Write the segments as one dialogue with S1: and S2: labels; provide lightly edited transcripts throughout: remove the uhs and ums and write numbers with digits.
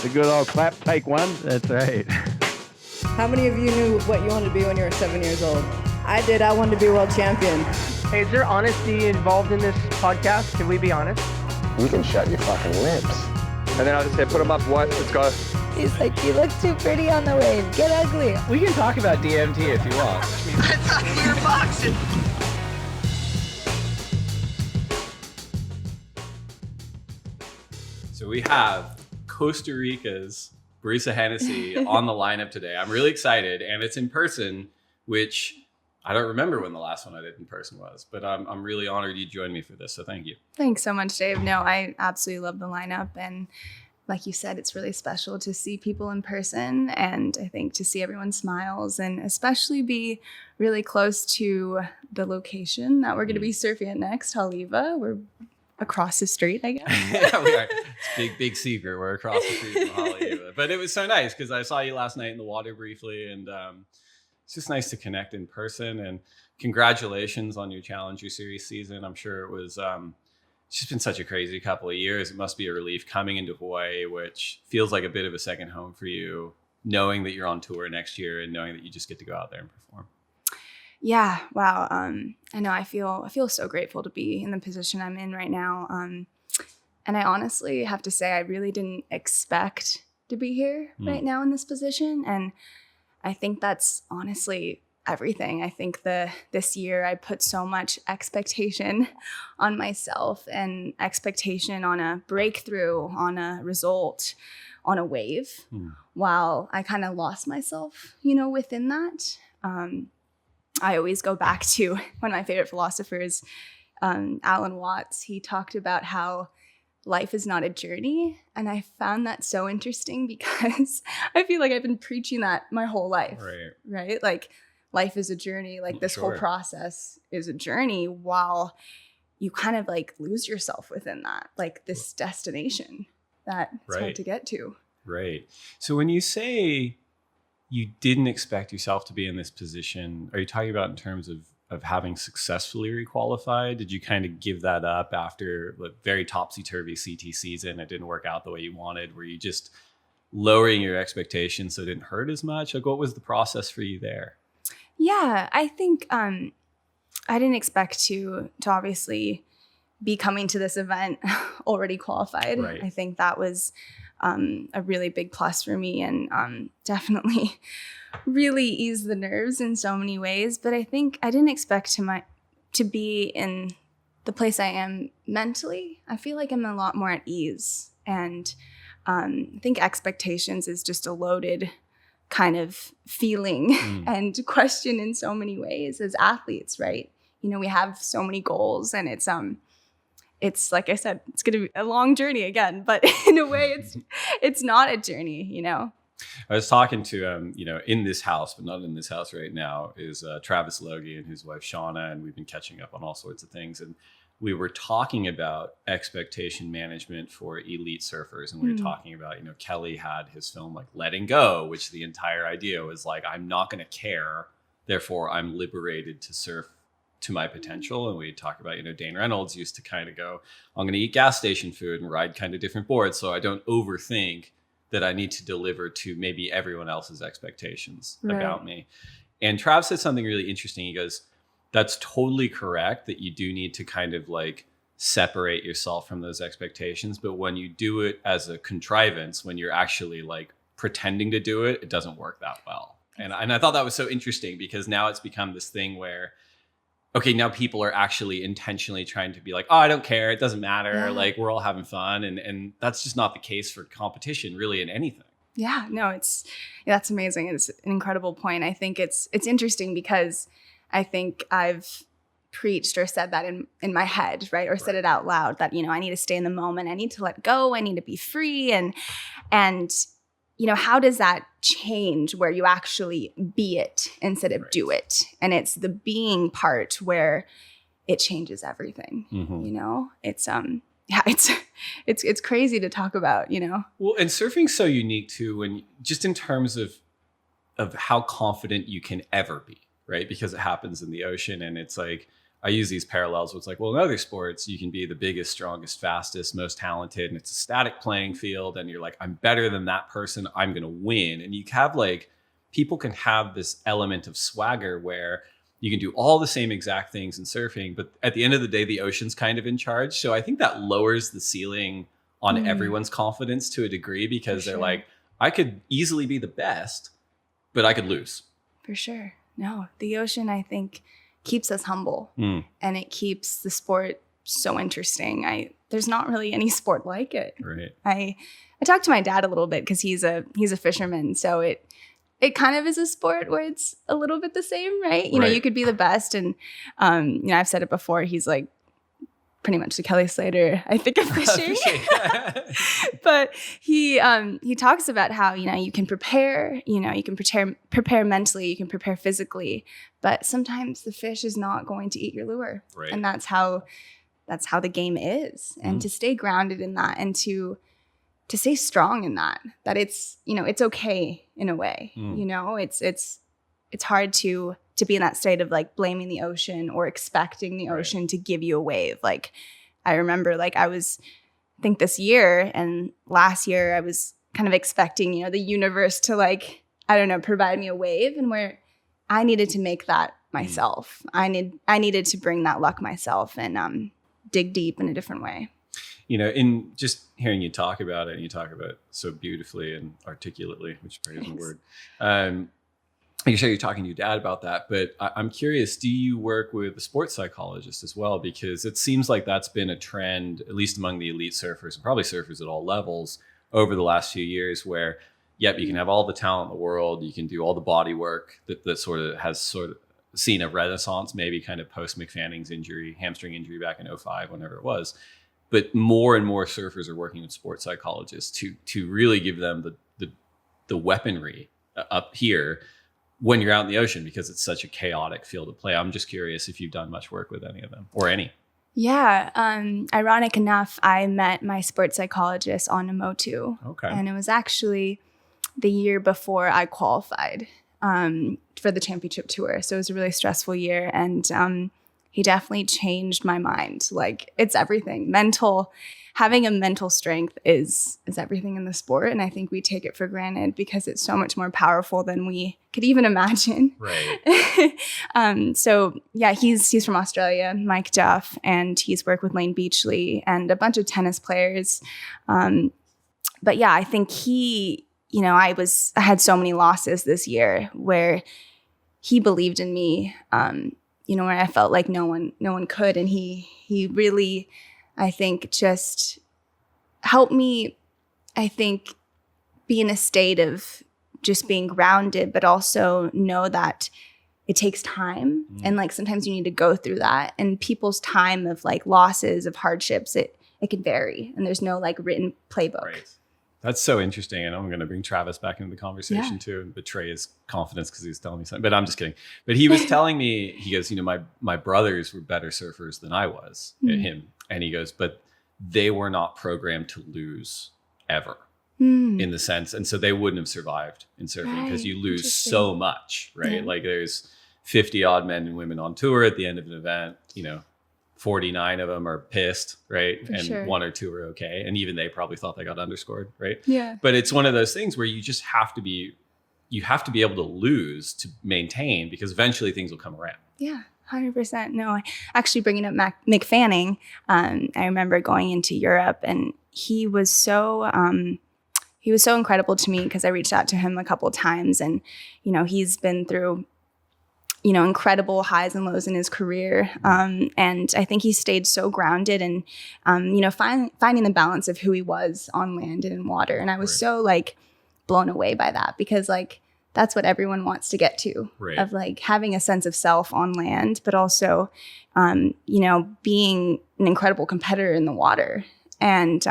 S1: The good old clap, take one.
S2: That's right.
S3: How many of you knew what you wanted to be when you were 7 years old? I did. I wanted to be world champion.
S4: Hey, is there honesty involved in this podcast? Can we be honest?
S5: You can shut your fucking lips.
S6: And then I'll just say, put them up, what? Let's go.
S7: He's like, you look too pretty on the wave. Get ugly.
S2: We can talk about DMT if you want.
S8: I thought we were boxing.
S9: So we have Costa Rica's Brisa Hennessy on the lineup today. I'm really excited, and it's in person, which I don't remember when the last one I did in person was, but I'm really honored you joined me for this, so thank you.
S10: Thanks so much, Dave. No, I absolutely love the lineup, and like you said, it's really special to see people in person, and I think to see everyone's smiles, and especially be really close to the location that we're going to be surfing at next, Haleiwa. We're across the street, I guess.
S9: Yeah, we are. It's big secret. We're across the street from Haleiwa. But it was so nice because I saw you last night in the water briefly, and it's just nice to connect in person. And congratulations on your Challenger Series season. I'm sure it was it's just been such a crazy couple of years. It must be a relief coming into Hawaii, which feels like a bit of a second home for you, knowing that you're on tour next year and knowing that you just get to go out there and perform.
S10: Yeah, wow. I know I feel so grateful to be in the position I'm in right now. And I honestly have to say I really didn't expect to be here right now in this position. And I think that's honestly everything. I think this year I put so much expectation on myself and expectation on a breakthrough, on a result, on a wave, while I kind of lost myself, within that. I always go back to one of my favorite philosophers, Alan Watts. He talked about how life is not a journey. And I found that so interesting because I feel like I've been preaching that my whole life, right? Like life is a journey. Like this whole process is a journey while you kind of like lose yourself within that, like this destination that it's hard to get to.
S9: Right. So when you say you didn't expect yourself to be in this position, are you talking about in terms of having successfully requalified? Did you kind of give that up after a very topsy-turvy CT season? It didn't work out the way you wanted. Were you just lowering your expectations so it didn't hurt as much? Like, what was the process for you there?
S10: Yeah, I think I didn't expect to obviously be coming to this event already qualified. Right. I think that was a really big plus for me, and definitely really eased the nerves in so many ways. But I think I didn't expect to be in the place I am mentally. I feel like I'm a lot more at ease, and I think expectations is just a loaded kind of feeling and question in so many ways as athletes, right? We have so many goals, and it's like I said, it's going to be a long journey again, but in a way it's not a journey,
S9: I was talking to, in this house, but not in this house right now, is Travis Logie and his wife, Shauna, and we've been catching up on all sorts of things. And we were talking about expectation management for elite surfers. And we were talking about, Kelly had his film like Letting Go, which the entire idea was like, I'm not going to care. Therefore, I'm liberated to surf to my potential. And we talk about, Dane Reynolds used to kind of go, I'm going to eat gas station food and ride kind of different boards so I don't overthink that I need to deliver to maybe everyone else's expectations about me. And Trav said something really interesting. He goes, that's totally correct that you do need to kind of like separate yourself from those expectations. But when you do it as a contrivance, when you're actually like pretending to do it, it doesn't work that well. And I thought that was so interesting because now it's become this thing where, okay, now people are actually intentionally trying to be like, oh, I don't care. It doesn't matter. Yeah. Like we're all having fun. And that's just not the case for competition really in anything.
S10: Yeah, no, that's amazing. It's an incredible point. I think it's interesting because I think I've preached or said that in my head, right? Or said it out loud that, I need to stay in the moment. I need to let go. I need to be free. And how does that change where you actually be it instead of do it? And it's the being part where it changes everything. It's crazy to talk about,
S9: Well, and surfing's so unique too, when just in terms of how confident you can ever be, right? Because it happens in the ocean, and it's like, I use these parallels. It's like, well, in other sports, you can be the biggest, strongest, fastest, most talented, and it's a static playing field. And you're like, I'm better than that person. I'm going to win. And you have like, people can have this element of swagger where you can do all the same exact things in surfing, but at the end of the day, the ocean's kind of in charge. So I think that lowers the ceiling on everyone's confidence to a degree, because they're like, I could easily be the best, but I could lose.
S10: For sure. No, the ocean, I think, keeps us humble and it keeps the sport so interesting. There's not really any sport like it.
S9: Right.
S10: I talked to my dad a little bit because he's a fisherman. So it kind of is a sport where it's a little bit the same, right? You know, you could be the best. And, you know, I've said it before, he's like pretty much the Kelly Slater, I think, of fishing. But he talks about how, you know, you can prepare, you know, you can prepare mentally, you can prepare physically, but sometimes the fish is not going to eat your lure.
S9: Right.
S10: And that's how the game is. And to stay grounded in that and to stay strong in that it's, you know, it's okay in a way, you know, it's hard to be in that state of like blaming the ocean or expecting the ocean to give you a wave. Like I remember like I think this year and last year I was kind of expecting, you know, the universe to like, I don't know, provide me a wave, and where I needed to make that myself. I needed to bring that luck myself and dig deep in a different way.
S9: You know, in just hearing you talk about it, and you talk about it so beautifully and articulately, which probably isn't a word. You say you're talking to your dad about that, but I'm curious, do you work with a sports psychologist as well? Because it seems like that's been a trend, at least among the elite surfers and probably surfers at all levels over the last few years, where, yep, you can have all the talent in the world, you can do all the body work that sort of seen a renaissance, maybe kind of post McFanning's hamstring injury back in 2005, whenever it was. But more and more surfers are working with sports psychologists to really give them the weaponry up here when you're out in the ocean, because it's such a chaotic field of play. I'm just curious if you've done much work with any of them or any.
S10: Yeah. Ironic enough, I met my sports psychologist on Motu.
S9: Okay.
S10: And it was actually the year before I qualified for the championship tour. So it was a really stressful year. And he definitely changed my mind. Like, it's everything. Having a mental strength is everything in the sport. And I think we take it for granted because it's so much more powerful than we could even imagine.
S9: Right.
S10: So yeah, he's from Australia, Mike Duff, and he's worked with Lane Beachley and a bunch of tennis players. But yeah, I think he, you know, I had so many losses this year where he believed in me, you know, where I felt like no one could. And he really, I think, just helped me, I think, be in a state of just being grounded, but also know that it takes time. And like, sometimes you need to go through that, and people's time of like losses, of hardships, it can vary, and there's no like written playbook.
S9: Right. That's so interesting. And I'm going to bring Travis back into the conversation too, and betray his confidence because he's telling me something, but I'm just kidding. But he was telling me, he goes, you know, my brothers were better surfers than I was, him. And he goes, but they were not programmed to lose ever in the sense. And so they wouldn't have survived in surfing because you lose so much, right? Yeah. Like there's 50 odd men and women on tour at the end of an event, you know, 49 of them are pissed, right? And one or two are okay. And even they probably thought they got underscored, right?
S10: Yeah.
S9: But it's one of those things where you just have to be able to lose to maintain, because eventually things will come around.
S10: Yeah. 100%. No, actually bringing up Mick Fanning, I remember going into Europe, and he was so incredible to me because I reached out to him a couple of times, and, you know, he's been through, you know, incredible highs and lows in his career. And I think he stayed so grounded and, you know, finding the balance of who he was on land and in water. And I was so like blown away by that, because like, that's what everyone wants to get to, of like having a sense of self on land, but also, you know, being an incredible competitor in the water. And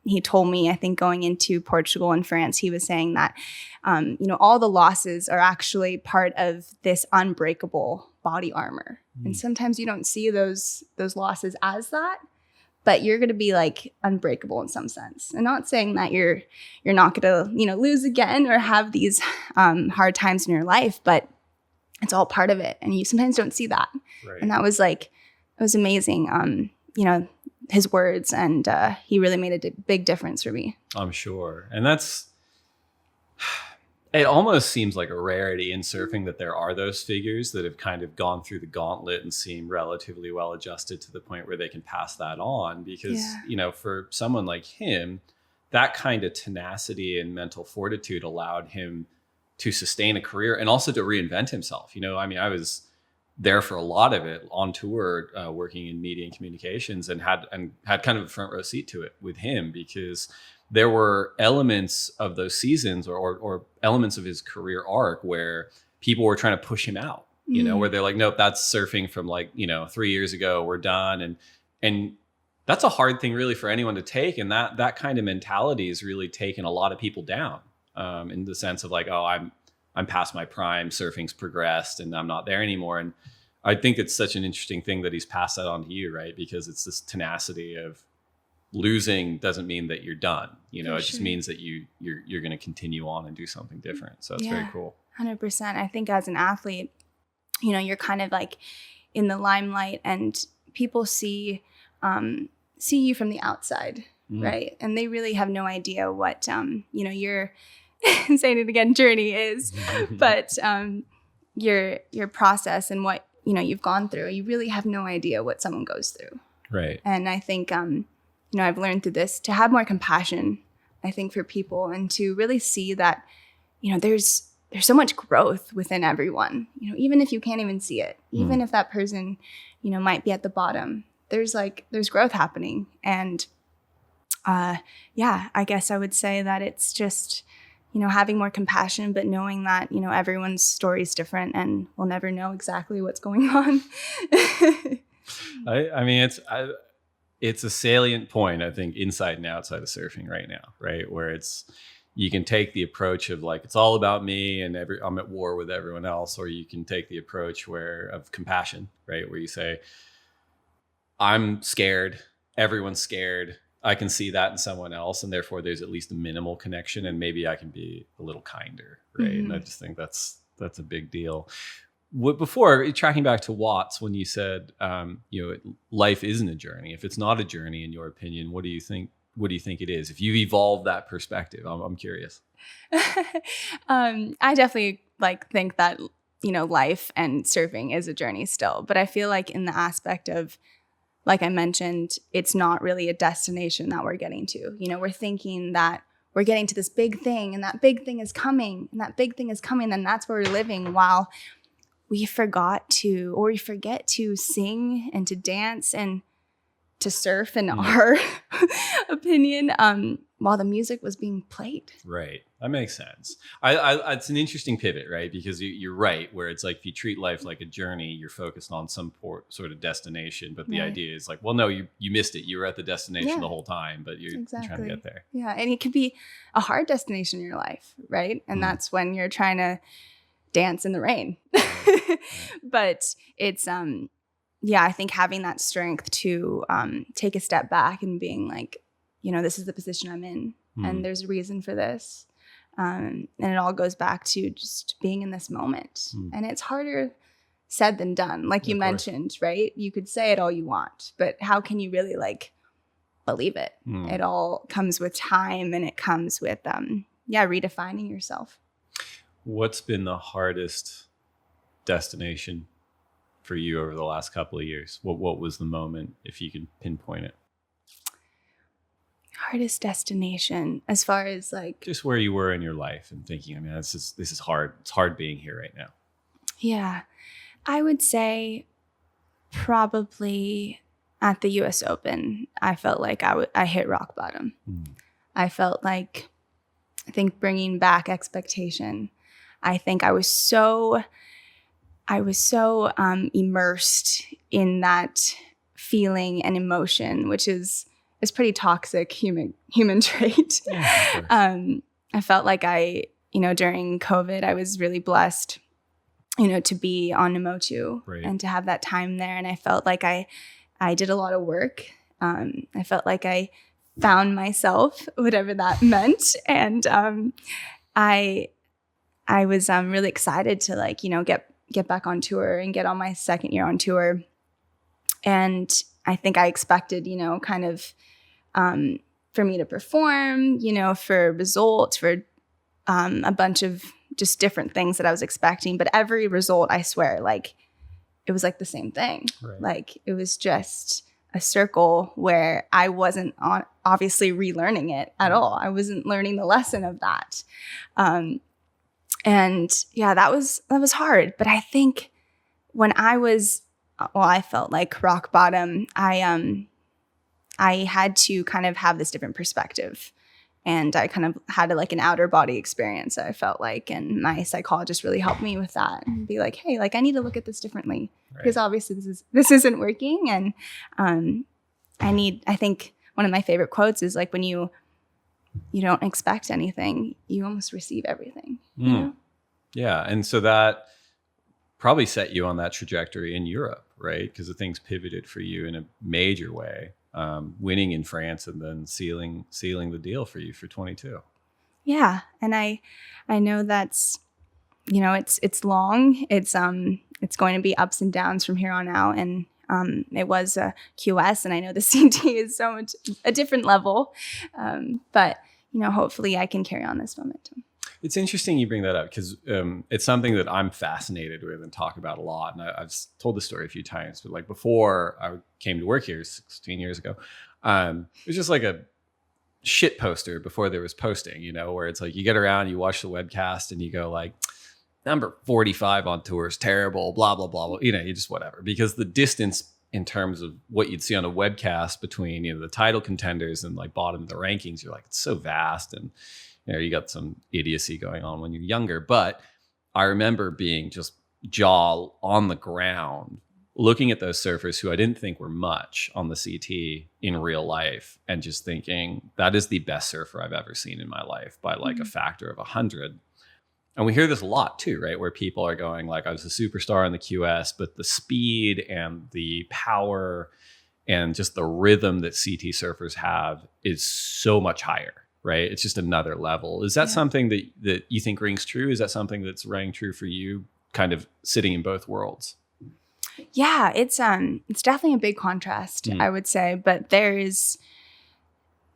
S10: he told me, I think going into Portugal and France, he was saying that, you know, all the losses are actually part of this unbreakable body armor. And sometimes you don't see those losses as that, but you're going to be like unbreakable in some sense. And not saying that you're not going to, you know, lose again or have these hard times in your life, but it's all part of it. And you sometimes don't see that. Right. And that was like was amazing. You know, his words, and he really made a big difference for me.
S9: I'm sure. And it almost seems like a rarity in surfing that there are those figures that have kind of gone through the gauntlet and seem relatively well adjusted to the point where they can pass that on. Because, you know, for someone like him, that kind of tenacity and mental fortitude allowed him to sustain a career and also to reinvent himself. You know, I mean, I was there for a lot of it on tour, working in media and communications, and had kind of a front row seat to it with him, because there were elements of those seasons or elements of his career arc where people were trying to push him out, you know, where they're like, nope, that's surfing from like, you know, 3 years ago, we're done. And that's a hard thing really for anyone to take. And that kind of mentality has really taken a lot of people down, in the sense of like, oh, I'm past my prime, surfing's progressed and I'm not there anymore. And I think it's such an interesting thing that he's passed that on to you, right? Because it's this tenacity of losing doesn't mean that you're done. You know, it just means that you're going to continue on and do something different. So it's very cool.
S10: 100%. I think as an athlete, you know, you're kind of like in the limelight, and people see you from the outside, right? And they really have no idea what you know, your saying it again, journey is, but your process and what, you know, you've gone through. You really have no idea what someone goes through,
S9: right?
S10: And I think you know, I've learned through this to have more compassion, I think, for people, and to really see that, you know, there's so much growth within everyone, you know, even if you can't even see it, even if that person, you know, might be at the bottom, there's growth happening. And yeah, I guess I would say that it's just, you know, having more compassion, but knowing that, you know, everyone's story is different and we'll never know exactly what's going on.
S9: I mean, it's a salient point, I think, inside and outside of surfing right now, right? Where you can take the approach of like, it's all about me and I'm at war with everyone else. Or you can take the approach of compassion, right? Where you say, I'm scared, everyone's scared. I can see that in someone else, and therefore there's at least a minimal connection, and maybe I can be a little kinder, right? And I just think that's a big deal. Before tracking back to Watts, when you said, you know, life isn't a journey. If it's not a journey, in your opinion, what do you think it is? If you've evolved that perspective, I'm curious.
S10: I definitely think that, you know, life and surfing is a journey still, but I feel like in the aspect of, like I mentioned, it's not really a destination that we're getting to. You know, we're thinking that we're getting to this big thing, and that big thing is coming, and that big thing is coming, and that's where we're living, while we forget to sing and to dance and to surf, in our opinion, while the music was being played.
S9: Right. That makes sense. It's an interesting pivot, right? Because you're right, where it's like, if you treat life like a journey, you're focused on some sort of destination. But the idea is like, well, no, you missed it. You were at the destination the whole time, but you're trying to get there.
S10: Yeah. And it could be a hard destination in your life, right? And that's when you're trying to dance in the rain. But it's I think having that strength to take a step back and being like, you know, this is the position I'm in, and there's a reason for this, and it all goes back to just being in this moment. And it's harder said than done, like you mentioned, right? You could say it all you want, but how can you really believe it? It all comes with time, and it comes with redefining yourself.
S9: What's been the hardest destination for you over the last couple of years? What was the moment, if you could pinpoint it?
S10: Hardest destination, as far as
S9: just where you were in your life and thinking, I mean, this is hard. It's hard being here right now.
S10: Yeah, I would say probably at the US Open, I felt like I hit rock bottom. I felt like, I think, bringing back expectation. I think I was so immersed in that feeling and emotion, which is pretty toxic human trait. Yeah, I felt like during COVID, I was really blessed, to be on Namotu and to have that time there. And I felt like I did a lot of work. I felt like I found myself, whatever that meant. And I was really excited to get back on tour and get on my second year on tour. And I think I expected, kind of for me to perform, for results, for a bunch of just different things that I was expecting. But every result, I swear, like, it was like the same thing.
S9: Right.
S10: Like, it was just a circle where I wasn't obviously relearning it at all. I wasn't learning the lesson of that. And yeah, that was hard. But I think when I felt like rock bottom, I had to kind of have this different perspective. And I kind of had like an outer body experience, I felt like. And my psychologist really helped me with that and be like, hey, like, I need to look at this differently, because obviously this isn't working. And I think one of my favorite quotes is like, when you don't expect anything, you almost receive everything. You know?
S9: Yeah. And so that probably set you on that trajectory in Europe, right? Because the things pivoted for you in a major way. Winning in France and then sealing the deal for you for 22.
S10: Yeah, and I know that's, it's long. It's going to be ups and downs from here on out. And it was a QS, and I know the CT is so much a different level. But hopefully I can carry on this momentum.
S9: It's interesting you bring that up, because it's something that I'm fascinated with and talk about a lot. And I've told the story a few times, but like before I came to work here 16 years ago, it was just like a shit poster before there was posting, where it's like you get around, you watch the webcast and you go like, number 45 on tour is terrible, blah, blah, blah, blah. You just whatever, because the distance in terms of what you'd see on a webcast between, the title contenders and like bottom of the rankings, you're like, it's so vast. And you got some idiocy going on when you're younger. But I remember being just jaw on the ground, looking at those surfers who I didn't think were much on the CT in real life, and just thinking, that is the best surfer I've ever seen in my life by like a factor of 100. And we hear this a lot too, right? Where people are going like, I was a superstar in the QS, but the speed and the power and just the rhythm that CT surfers have is so much higher. Right. It's just another level. Is that something that you think rings true? Is that something that's rang true for you, kind of sitting in both worlds?
S10: Yeah, it's definitely a big contrast, I would say. But there is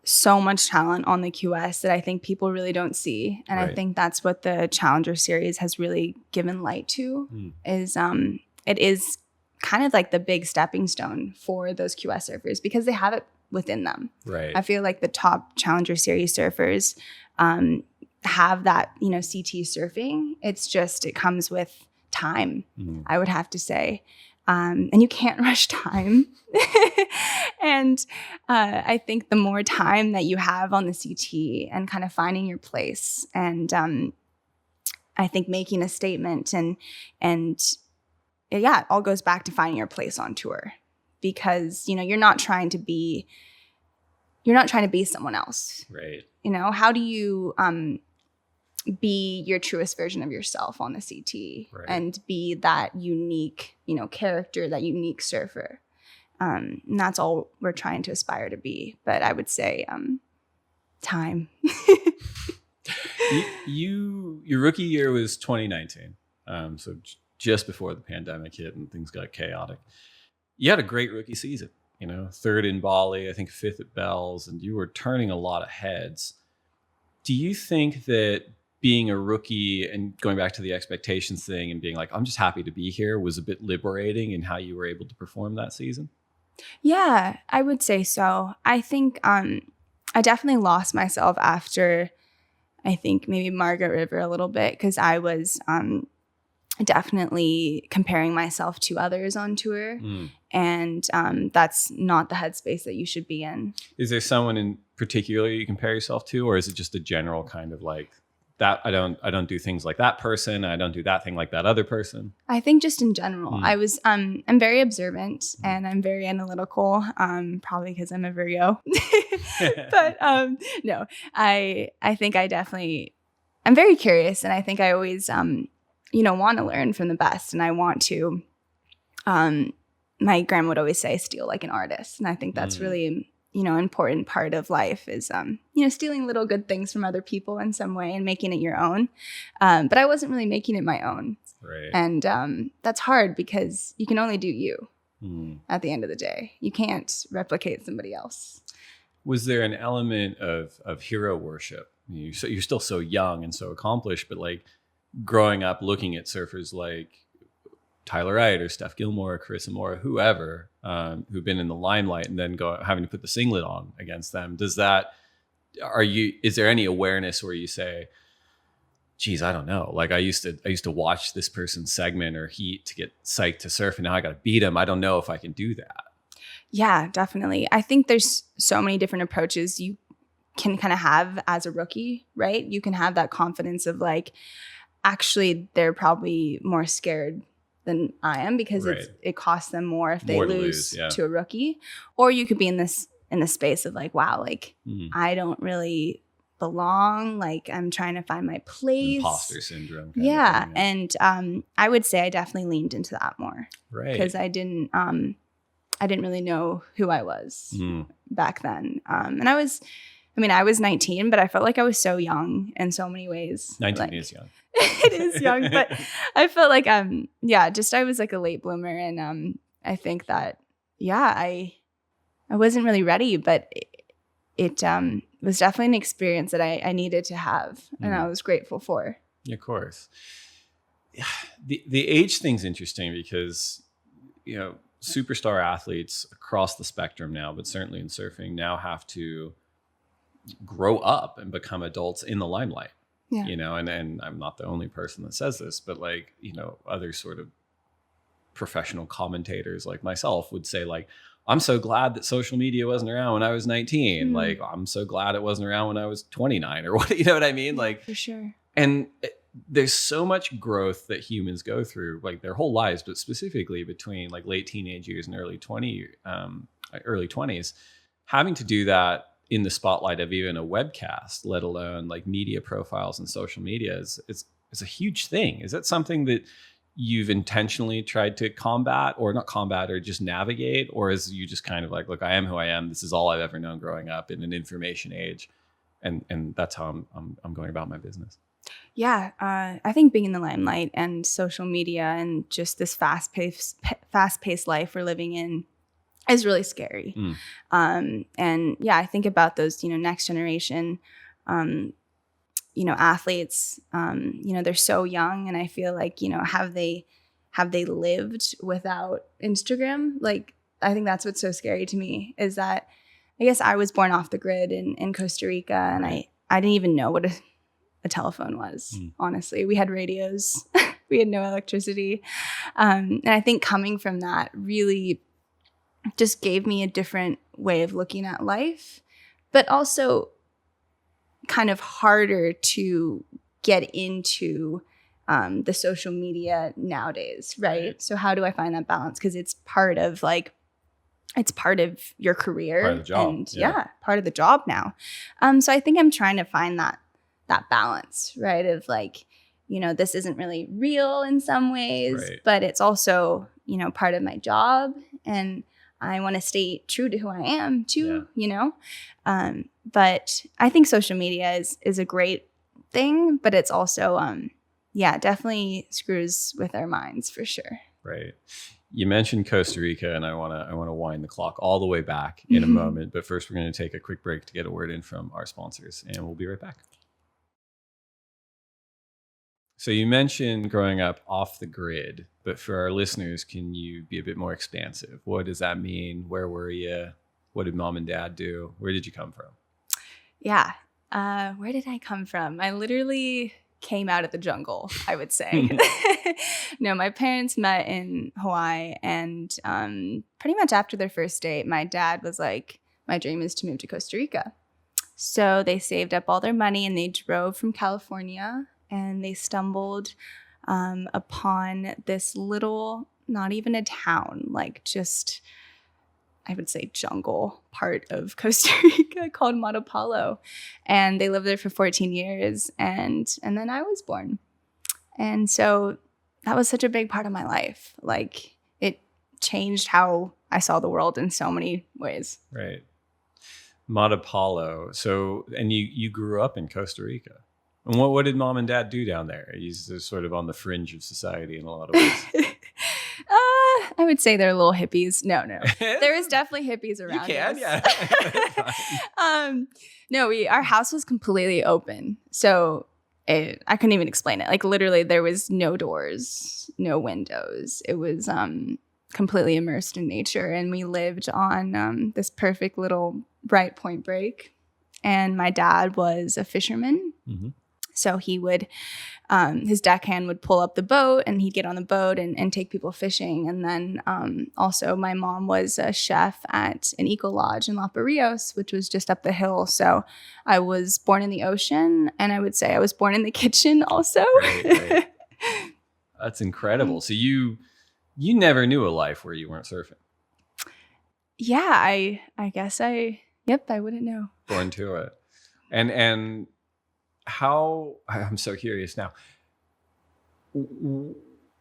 S10: so much talent on the QS that I think people really don't see. And I think that's what the Challenger Series has really given light to, is it is kind of like the big stepping stone for those QS surfers, because they have it within them.
S9: Right.
S10: I feel like the top Challenger Series surfers have that, CT surfing. It's just, it comes with time, I would have to say. And you can't rush time. And I think the more time that you have on the CT and kind of finding your place, and I think making a statement, and it all goes back to finding your place on tour. Because, you're not trying to be someone else.
S9: Right.
S10: How do you be your truest version of yourself on the CT, and be that unique, character, that unique surfer? And that's all we're trying to aspire to be. But I would say time.
S9: Your rookie year was 2019. So just before the pandemic hit and things got chaotic. You had a great rookie season, third in Bali, I think fifth at Bells, and you were turning a lot of heads. Do you think that being a rookie and going back to the expectations thing and being like, I'm just happy to be here, was a bit liberating in how you were able to perform that season?
S10: Yeah, I would say so. I think I definitely lost myself after, I think maybe Margaret River a little bit, because I was definitely comparing myself to others on tour. And that's not the headspace that you should be in. Is
S9: there someone in particular you compare yourself to, or is it just a general kind of like, that I don't do things like that person, I don't do that thing like that other person? I think just in general. I'm very observant and I'm very analytical, probably because I'm a Virgo. But no, I think I'm very curious, and I think I always want to learn from the best, and I want to my grandma would always say, steal like an artist. And I think that's really, important part of life is, stealing little good things from other people in some way and making it your own. But I wasn't really making it my own. Right.
S10: And that's hard because you can only do you. at the end of the day. You can't replicate somebody else.
S9: Was there an element of hero worship? You're still so young and so accomplished, but like growing up looking at surfers like Tyler Wright or Steph Gilmore or Carissa Moore, whoever, who've been in the limelight and then having to put the singlet on against them. Is there any awareness where you say, geez, I don't know. Like I used to watch this person's segment or heat to get psyched to surf, and now I got to beat him. I don't know if I can do that.
S10: Yeah, definitely. I think there's so many different approaches you can kind of have as a rookie, right? You can have that confidence of like, actually, they're probably more scared than I am because it costs them more if they lose to a rookie. Or you could be in the space of like, wow, like I don't really belong. Like I'm trying to find my place.
S9: Imposter syndrome.
S10: Yeah. And I would say I definitely leaned into that more.
S9: Right.
S10: Because I didn't really know who I was back then. And I was 19, but I felt like I was so young in so many ways.
S9: 19 is young.
S10: It is young, but I felt like I was like a late bloomer, and I think that I wasn't really ready, but it was definitely an experience that I needed to have, and I was grateful for.
S9: Of course. The age thing's interesting because superstar athletes across the spectrum now, but certainly in surfing now, have to grow up and become adults in the limelight. Yeah. And I'm not the only person that says this, but like, other sort of professional commentators like myself would say like, I'm so glad that social media wasn't around when I was 19. Like, I'm so glad it wasn't around when I was 29 or what, you know what I mean? Like,
S10: for sure.
S9: And there's so much growth that humans go through like their whole lives, but specifically between like late teenage years and early 20s, having to do that in the spotlight of even a webcast, let alone like media profiles and social media is a huge thing. Is that something that you've intentionally tried to combat or not combat or just navigate? Or is you just kind of like, look, I am who I am. This is all I've ever known growing up in an information age. And that's how I'm going about my business.
S10: Yeah. I think being in the limelight and social media and just this fast-paced life we're living in is really scary. And I think about those, next generation, athletes, they're so young, and I feel like, have they lived without Instagram? Like, I think that's what's so scary to me is that I guess I was born off the grid in Costa Rica, and I didn't even know what a telephone was. Honestly, we had radios, we had no electricity. And I think coming from that really just gave me a different way of looking at life, but also kind of harder to get into the social media nowadays, right? So how do I find that balance? Because it's part of your career,
S9: part of the job.
S10: And part of the job now. So I think I'm trying to find that balance, right? Of like, this isn't really real in some ways, but it's also, part of my job, and I want to stay true to who I am too, but I think social media is a great thing, but it's also, definitely screws with our minds for sure.
S9: Right. You mentioned Costa Rica, and I want to wind the clock all the way back in a moment. But first, we're going to take a quick break to get a word in from our sponsors, and we'll be right back. So you mentioned growing up off the grid, but for our listeners, can you be a bit more expansive? What does that mean? Where were you? What did mom and dad do? Where did you come from?
S10: Yeah. Where did I come from? I literally came out of the jungle, I would say. No, my parents met in Hawaii, and pretty much after their first date, my dad was like, my dream is to move to Costa Rica. So they saved up all their money and they drove from California, and they stumbled upon this little, not even a town, like just, I would say, jungle part of Costa Rica called Matapalo. And they lived there for 14 years. And then I was born. And so that was such a big part of my life. Like, it changed how I saw the world in so many ways.
S9: Right. Matapalo. So, and you grew up in Costa Rica. And what did mom and dad do down there? He's sort of on the fringe of society in a lot of ways.
S10: I would say they're little hippies. No. There is definitely hippies
S9: You
S10: around
S9: can,
S10: us.
S9: yeah.
S10: No, our house was completely open. So I couldn't even explain it. Like literally there was no doors, no windows. It was completely immersed in nature. And we lived on this perfect little bright Point Break. And my dad was a fisherman.
S9: Mm-hmm.
S10: So he would, his deckhand would pull up the boat and he'd get on the boat and take people fishing. And then also my mom was a chef at an eco lodge in La Barrios, which was just up the hill. So I was born in the ocean, and I would say I was born in the kitchen also.
S9: Right. That's incredible. So you never knew a life where you weren't surfing.
S10: Yeah, I guess I wouldn't know.
S9: Born to it. And how, I'm so curious now.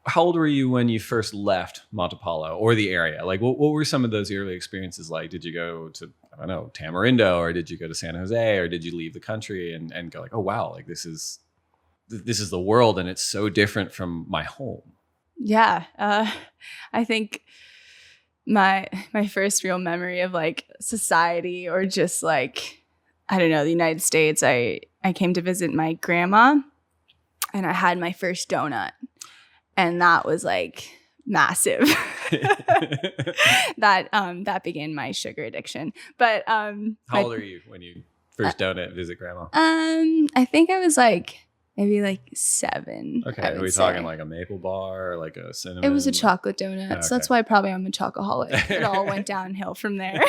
S9: How old were you when you first left Montepalo or the area? Like, what were some of those early experiences like? Did you go to, I don't know, Tamarindo, or did you go to San Jose, or did you leave the country and go like, oh, wow, like this is the world and it's so different from my home?
S10: Yeah, I think my first real memory of like society, or just like, I don't know, the United States, I came to visit my grandma, and I had my first donut, and that was like massive. That began my sugar addiction. But
S9: how old are you when you first donut visit grandma?
S10: I think I was like maybe like 7.
S9: Okay, are we talking like a maple bar or like a cinnamon?
S10: It was a chocolate donut,
S9: Okay.
S10: so that's why probably I'm a chocoholic. It all went downhill from there.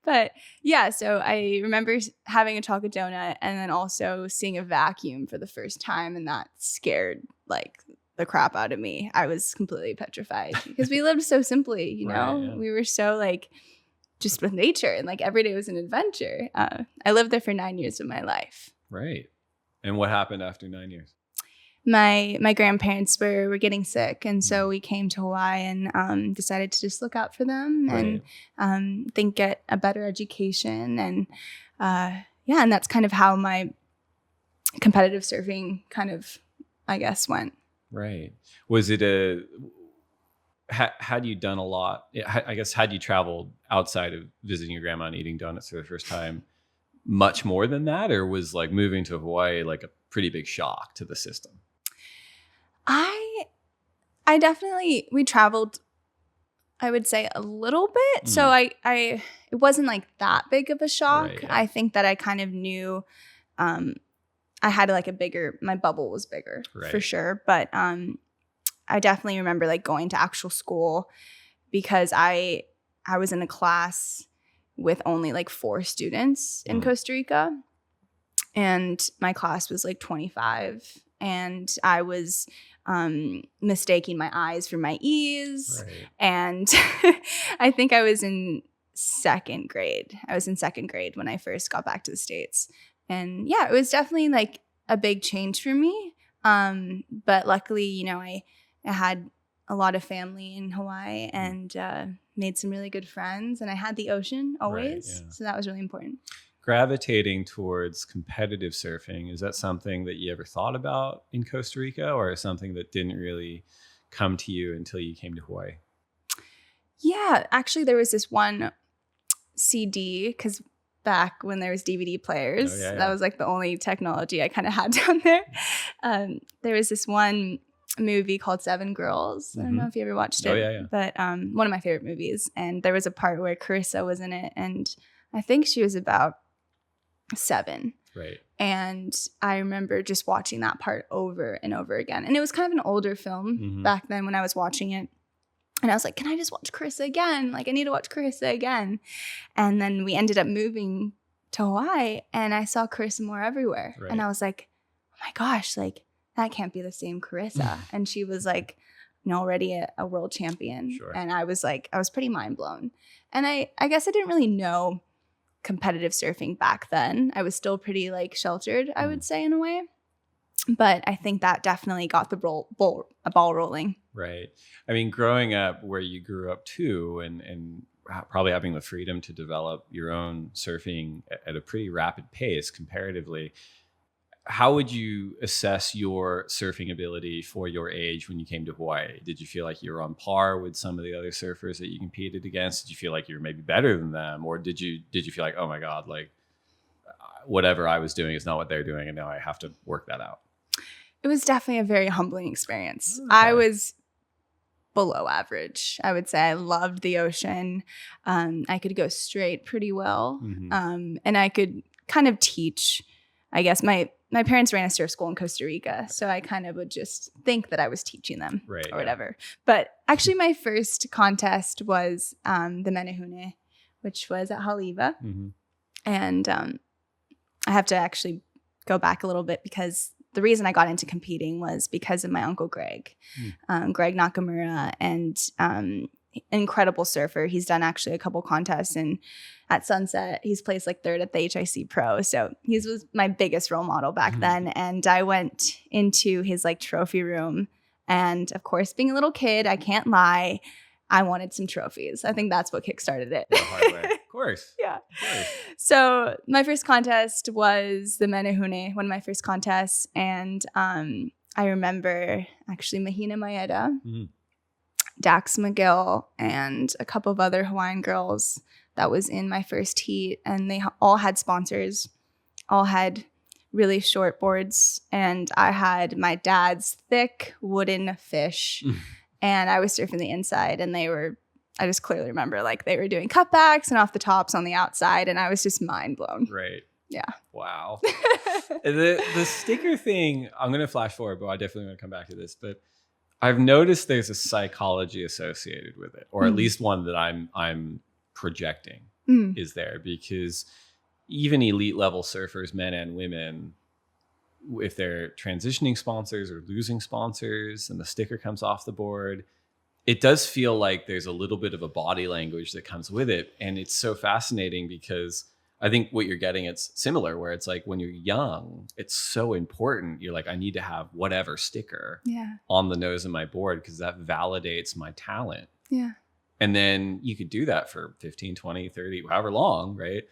S10: But yeah, so I remember having a chocolate donut and then also seeing a vacuum for the first time, and that scared like the crap out of me. I was completely petrified because we lived so simply, you know?
S9: Right, yeah.
S10: We were so like just with nature, and like every day was an adventure. I lived there for 9 years of my life.
S9: Right. And what happened after 9 years?
S10: My grandparents were getting sick, and so we came to Hawaii and decided to just look out for them and think get a better education, and and that's kind of how my competitive surfing kind of, I guess, went.
S9: Right. Was it had you done a lot? I guess had you traveled outside of visiting your grandma and eating donuts for the first time much more than that, or was like moving to Hawaii like a pretty big shock to the system?
S10: I definitely, we traveled, I would say, a little bit. So I it wasn't like that big of a shock.
S9: Right, yeah.
S10: I think that I kind of knew I had like my bubble was bigger for sure. But I definitely remember like going to actual school, because I was in a class with only like 4 students in Costa Rica, and my class was like 25, and I was mistaking my I's for my E's.
S9: Right.
S10: And I think I was in second grade. When I first got back to the States. And yeah, it was definitely like a big change for me. But luckily, you know, I had a lot of family in Hawaii and made some really good friends. And I had the ocean always.
S9: Right, yeah.
S10: So that was really important.
S9: Gravitating towards competitive surfing, is that something that you ever thought about in Costa Rica, or something that didn't really come to you until you came to Hawaii?
S10: Yeah, actually there was this one CD, because back when there was DVD players, that was like the only technology I kind of had down there. There was this one movie called 7 Girls. I don't know if you ever watched it, but one of my favorite movies. And there was a part where Carissa was in it, and I think she was about 7.
S9: Right.
S10: And I remember just watching that part over and over again. And it was kind of an older film back then when I was watching it. And I was like, can I just watch Carissa again? Like, I need to watch Carissa again. And then we ended up moving to Hawaii, and I saw Carissa more everywhere.
S9: Right.
S10: And I was like, oh my gosh, like, that can't be the same Carissa. And she was like, you know, already a world champion.
S9: Sure.
S10: And I was pretty mind blown. And I guess I didn't really know competitive surfing back then. I was still pretty like sheltered, I would say, in a way. But I think that definitely got the ball rolling.
S9: Right. I mean, growing up where you grew up too, and probably having the freedom to develop your own surfing at a pretty rapid pace comparatively, how would you assess your surfing ability for your age when you came to Hawaii? Did you feel like you were on par with some of the other surfers that you competed against? Did you feel like you were maybe better than them? Or did you feel like, oh my God, like whatever I was doing is not what they're doing, and now I have to work that out?
S10: It was definitely a very humbling experience.
S9: Okay.
S10: I was below average. I would say I loved the ocean. I could go straight pretty well. And I could kind of teach. I guess my parents ran a surf school in Costa Rica, so I kind of would just think that I was teaching them or whatever. But actually my first contest was the Menehune, which was at Haleiwa. And I have to actually go back a little bit because the reason I got into competing was because of my uncle Greg, Greg Nakamura, and incredible surfer. He's done actually a couple contests, and at Sunset, he's placed like third at the HIC Pro. So he was my biggest role model back then. And I went into his like trophy room, and of course, being a little kid, I can't lie, I wanted some trophies. I think that's what kickstarted it.
S9: The hard way. Of course.
S10: Yeah.
S9: Of course.
S10: So my first contest was the Menehune, one of my first contests. And I remember actually Mahina Maeda, Dax McGill, and a couple of other Hawaiian girls that was in my first heat. And they all had sponsors, all had really short boards. And I had my dad's thick wooden fish. And I was surfing the inside, and I just clearly remember like they were doing cutbacks and off the tops on the outside, and I was just mind blown.
S9: Right.
S10: Yeah.
S9: Wow. The sticker thing, I'm going to flash forward, but I definitely want to come back to this. But I've noticed there's a psychology associated with it, or at least one that I'm projecting is there, because even elite level surfers, men and women, if they're transitioning sponsors or losing sponsors and the sticker comes off the board, it does feel like there's a little bit of a body language that comes with it. And it's so fascinating because I think what you're getting, it's similar, where it's like when you're young, it's so important. You're like, I need to have whatever sticker on the nose of my board because that validates my talent.
S10: Yeah.
S9: And then you could do that for 15, 20, 30, however long, right?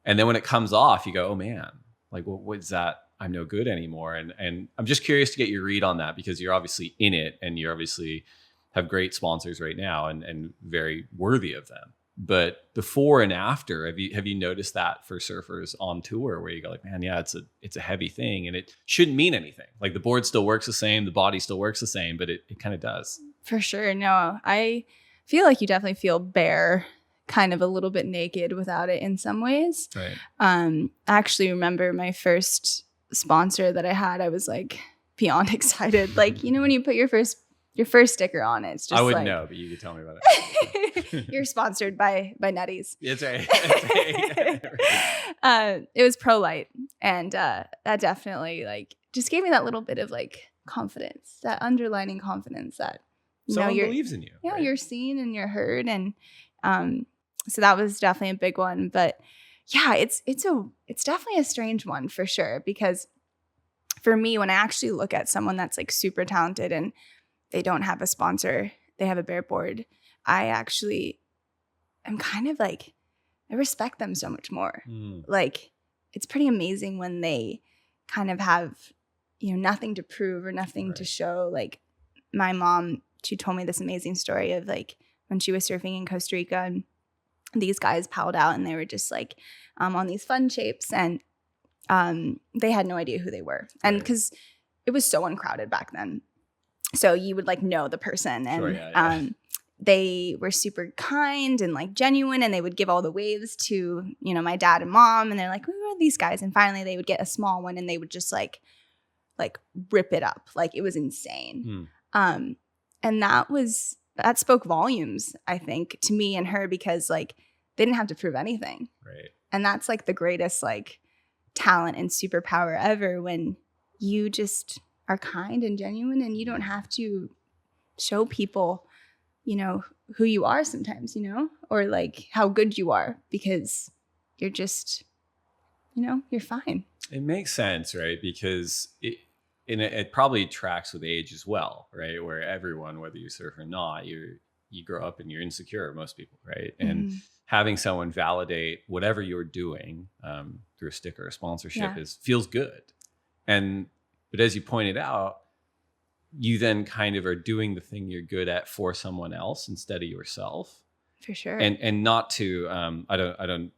S9: And then when it comes off, you go, oh man, like what is that? I'm no good anymore. And I'm just curious to get your read on that, because you're obviously in it and you obviously have great sponsors right now and very worthy of them. But before and after, have you noticed that for surfers on tour, where you go like, man, yeah, it's a heavy thing and it shouldn't mean anything. Like the board still works the same, the body still works the same, but it kind of does. For sure. No, I feel like you definitely feel bare, kind of a little bit naked without it in some ways. Right. I actually remember my first sponsor that I had, I was like beyond excited. Like, you know, when you put your first sticker on, it's just I wouldn't know, but you could tell me about it. You're sponsored by Nutties. It's right. It was Pro Light, and that definitely like just gave me that little bit of like confidence, that underlining confidence that someone believes in you. Yeah, right? You're seen and you're heard, and so that was definitely a big one. But yeah, it's definitely a strange one for sure, because for me, when I actually look at someone that's like super talented and they don't have a sponsor, they have a bare board, I actually am kind of like, I respect them so much more. Like, it's pretty amazing when they kind of have, you know, nothing to prove or nothing to show. Like my mom, she told me this amazing story of like when she was surfing in Costa Rica, and these guys paddled out and they were just like on these fun shapes, and they had no idea who they were. And because it was so uncrowded back then, so you would like know the person, and they were super kind and like genuine, and they would give all the waves to, you know, my dad and mom, and they're like, who are these guys? And finally they would get a small one and they would just like rip it up. Like it was insane. And that spoke volumes, I think, to me and her, because like they didn't have to prove anything. Right. And that's like the greatest like talent and superpower ever, when you just are kind and genuine and you don't have to show people, you know, who you are sometimes, you know, or like how good you are, because you're just, you know, you're fine. It makes sense, right? Because it probably tracks with age as well, right? Where everyone, whether you surf or not, you grow up and you're insecure, most people, right? And having someone validate whatever you're doing through a sticker or sponsorship feels good. But as you pointed out, you then kind of are doing the thing you're good at for someone else instead of yourself.
S10: For sure.
S9: And not to I haven't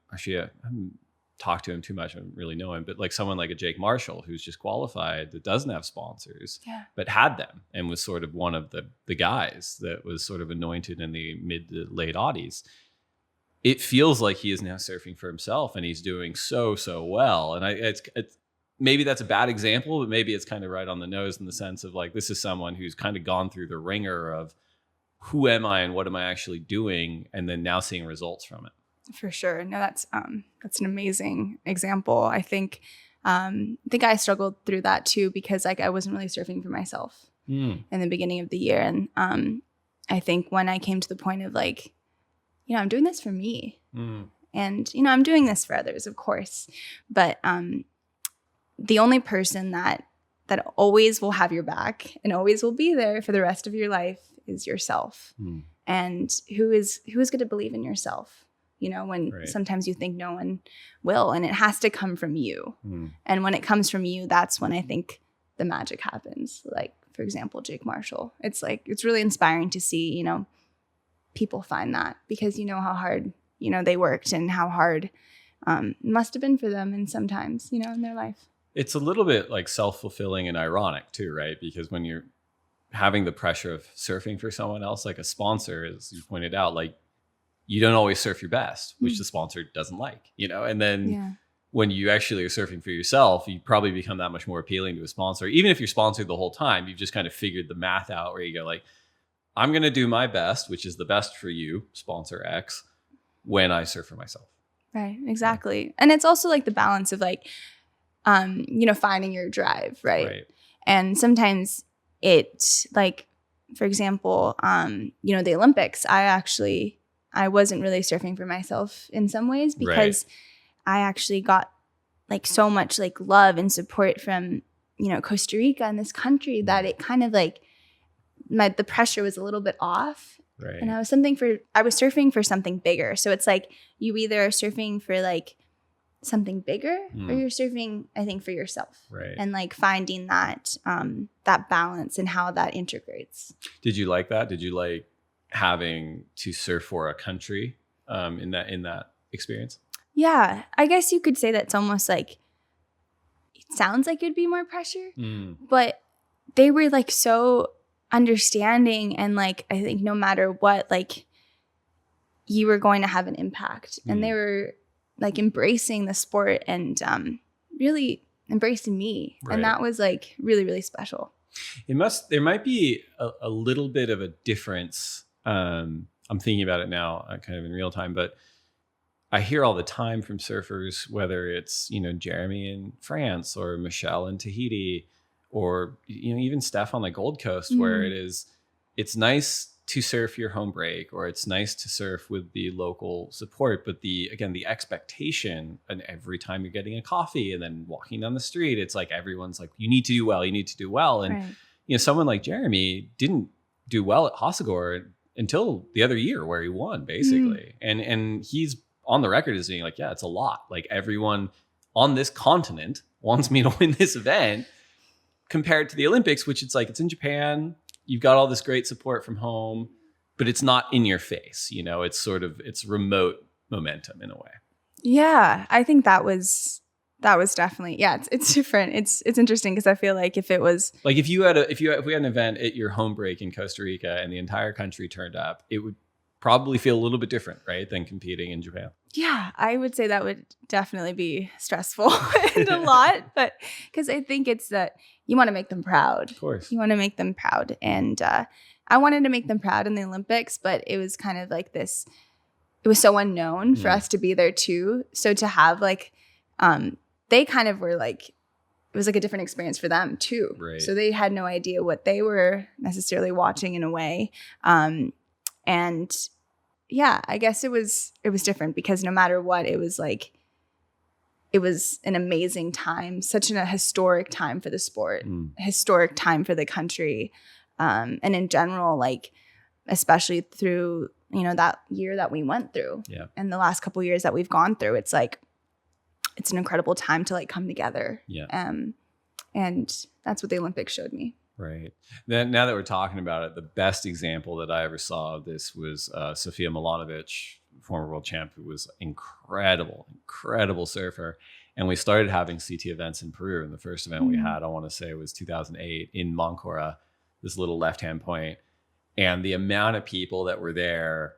S9: talked to him too much. I don't really know him, but like someone like a Jake Marshall who's just qualified that doesn't have sponsors, but had them and was sort of one of the guys that was sort of anointed in the mid to late aughties. It feels like he is now surfing for himself and he's doing so well. And it's maybe that's a bad example, but maybe it's kind of right on the nose in the sense of like, this is someone who's kind of gone through the ringer of who am I and what am I actually doing? And then now seeing results from it.
S10: For sure. No, that's an amazing example. I think I struggled through that too, because like I wasn't really surfing for myself in the beginning of the year. And I think when I came to the point of like, I'm doing this for me and, I'm doing this for others, of course, but the only person that always will have your back and always will be there for the rest of your life is yourself. And who is going to believe in yourself? When sometimes you think no one will, and it has to come from you. And when it comes from you, that's when I think the magic happens. Like, for example, Jake Marshall. It's like, it's really inspiring to see, people find that because how hard, they worked and how hard it must have been for them and sometimes, in their life. It's
S9: a little bit like self-fulfilling and ironic too, right? Because when you're having the pressure of surfing for someone else, like a sponsor, as you pointed out, like, you don't always surf your best, which the sponsor doesn't like, and then when you actually are surfing for yourself, you probably become that much more appealing to a sponsor. Even if you're sponsored the whole time, you've just kind of figured the math out where you go like, I'm going to do my best, which is the best for you, sponsor X, when I surf for myself.
S10: Right. Exactly. And it's also like the balance of like, finding your drive. Right. And sometimes it's like, for example, the Olympics, I wasn't really surfing for myself in some ways because I actually got like so much like love and support from, Costa Rica and this country that it kind of like the pressure was a little bit off. Right. And I was surfing for something bigger. So it's like you either are surfing for like something bigger or you're surfing, I think, for yourself. Right. And like finding that that balance and how that integrates.
S9: Did you like that? Did you like having to surf for a country in that experience?
S10: Yeah, I guess you could say that's almost like, it sounds like it'd be more pressure, but they were like so understanding and like, I think no matter what, like you were going to have an impact and they were like embracing the sport and really embracing me. And that was like really, really special.
S9: There might be a little bit of a difference. I'm thinking about it now kind of in real time, but I hear all the time from surfers, whether it's, Jeremy in France or Michelle in Tahiti or, even Steph on the Gold Coast, where it's nice to surf your home break or it's nice to surf with the local support. But the expectation, and every time you're getting a coffee and then walking down the street, it's like, everyone's like, you need to do well, you need to do well. And, someone like Jeremy didn't do well at Hossegor until the other year where he won basically. And he's on the record as being like, yeah, it's a lot. Like everyone on this continent wants me to win this event compared to the Olympics, which it's like, it's in Japan. You've got all this great support from home, but it's not in your face. It's sort of, it's remote momentum in a way.
S10: Yeah. I think that was definitely, it's different. It's interesting because I feel like if it was
S9: like, if we had an event at your home break in Costa Rica and the entire country turned up, it would probably feel a little bit different, right, than competing in Japan.
S10: Yeah, I would say that would definitely be stressful and a lot, but because I think it's that you want to make them proud.
S9: Of course.
S10: You want to make them proud. And I wanted to make them proud in the Olympics, but it was kind of like this, it was so unknown for us to be there too. So to have like, they kind of were like, it was like a different experience for them too.
S9: Right.
S10: So they had no idea what they were necessarily watching in a way. And yeah, I guess it was different because no matter what, it was like, it was an amazing time, such a historic time for the sport, a historic time for the country. And in general, like, especially through, that year that we went through and the last couple of years that we've gone through, it's like, it's an incredible time to like come together. And that's what the Olympics showed me.
S9: Right. Then, now that we're talking about it, the best example that I ever saw of this was Sofia Milanovic, former world champ, who was incredible surfer. And we started having CT events in Peru. And the first event we had, I want to say, was 2008 in Mancora, this little left-hand point. And the amount of people that were there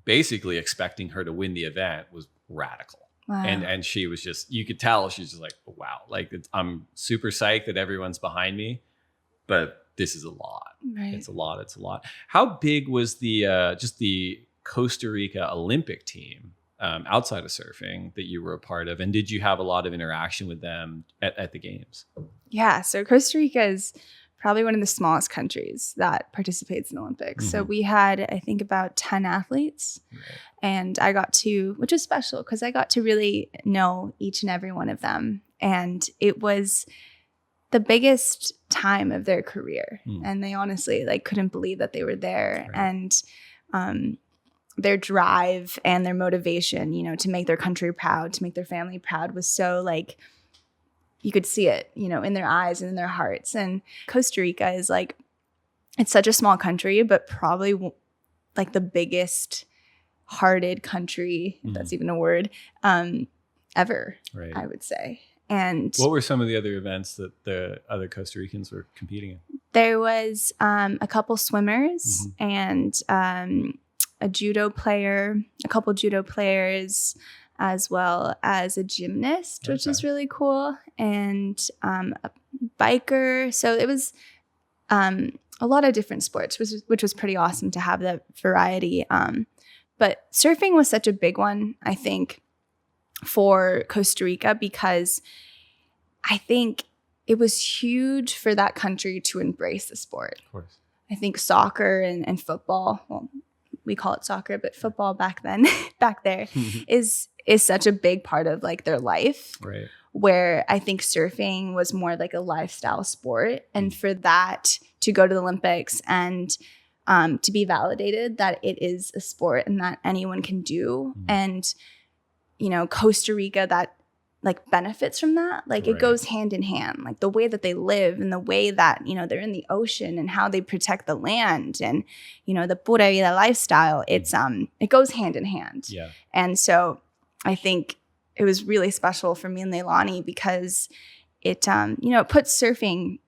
S9: basically expecting her to win the event was radical.
S10: Wow.
S9: And she was just, you could tell she's just like, wow, like I'm super psyched that everyone's behind me, but this is a lot.
S10: Right.
S9: It's a lot. How big was the just the Costa Rica Olympic team outside of surfing that you were a part of? And did you have a lot of interaction with them at the games?
S10: Yeah. So Costa Rica is probably one of the smallest countries that participates in the Olympics. So we had, I think, about 10 athletes. Right. And I got to, which is special because I got to really know each and every one of them. And it was the biggest time of their career. And they honestly couldn't believe that they were there. Right. And their drive and their motivation, to make their country proud, to make their family proud was so you could see it, in their eyes and in their hearts. And Costa Rica is it's such a small country, but probably the biggest hearted country, if that's even a word, ever, right. I would say. And
S9: what were some of the other events that the other Costa Ricans were competing in?
S10: There was a couple swimmers and a judo player, a couple judo players, as well as a gymnast, which is really cool, and a biker. So it was a lot of different sports, which was pretty awesome to have that variety. But surfing was such a big one, I think, for Costa Rica, because I think it was huge for that country to embrace the sport. Of course. I think soccer and football, well, we call it soccer, but football back there is such a big part of their life. Right. Where I think surfing was more like a lifestyle sport. And for that to go to the Olympics and to be validated that it is a sport and that anyone can do. And, Costa Rica that benefits from that. It goes hand in hand, the way that they live and the way that, they're in the ocean and how they protect the land and, the pura vida lifestyle. It goes hand in hand. Yeah. And so I think it was really special for me and Leilani because it, it puts surfing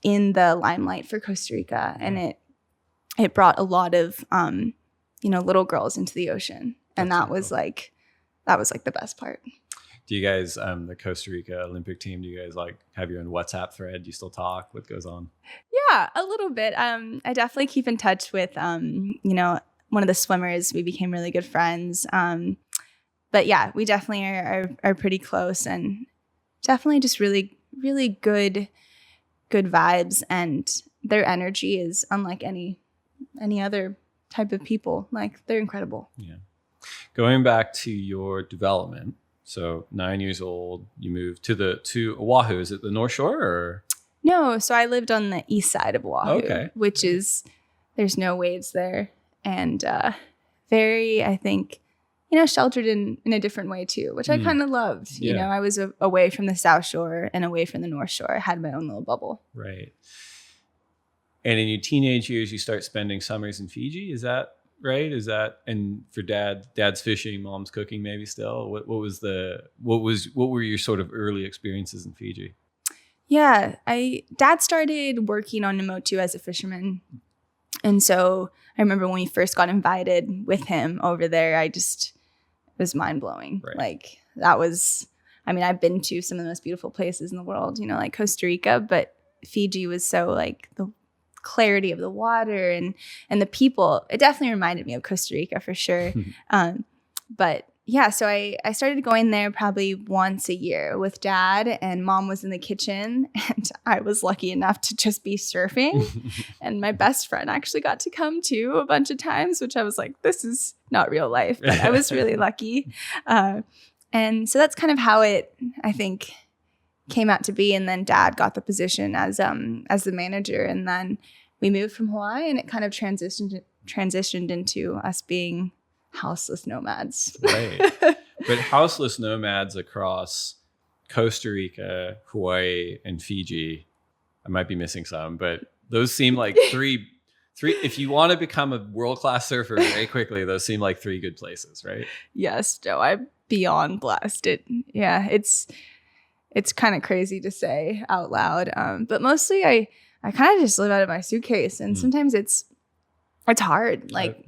S10: in the limelight for Costa Rica, and it brought a lot of, little girls into the ocean. And that was the best part.
S9: Do you guys, the Costa Rica Olympic team, do you guys have your own WhatsApp thread? Do you still talk? What goes on?
S10: Yeah, a little bit. I definitely keep in touch with, one of the swimmers. We became really good friends. But yeah, we definitely are pretty close, and definitely just really, really good vibes. And their energy is unlike any other type of people. They're incredible. Yeah.
S9: Going back to your development. So 9 years old, you moved to Oahu. Is it the North Shore or? No,
S10: so I lived on the east side of Oahu, which is, there's no waves there. And very, I think, sheltered in a different way too, which I kind of loved. Yeah. I was away from the South Shore and away from the North Shore. I had my own little bubble. Right.
S9: And in your teenage years, you start spending summers in Fiji. Is that right? And for dad's fishing, mom's cooking, maybe still? What were your sort of early experiences in Fiji?
S10: Yeah, dad started working on Namotu as a fisherman. And so I remember when we first got invited with him over there, it was mind blowing. Right. I've been to some of the most beautiful places in the world, like Costa Rica, but Fiji was so the clarity of the water and the people. It definitely reminded me of Costa Rica for sure. But yeah, so I started going there probably once a year with dad, and mom was in the kitchen, and I was lucky enough to just be surfing. And my best friend actually got to come too a bunch of times, which I was like, this is not real life, but I was really lucky. And so that's kind of how it, I think, came out to be. And then dad got the position as the manager, and then we moved from Hawaii, and it kind of transitioned into us being houseless nomads.
S9: Right. But houseless nomads across Costa Rica, Hawaii, and Fiji. I might be missing some, but those seem like three. If you want to become a world-class surfer very quickly, those seem like three good places, right?
S10: Yes, Joe, I'm beyond blessed. It's kind of crazy to say out loud, but mostly I kind of just live out of my suitcase, and sometimes it's hard. Like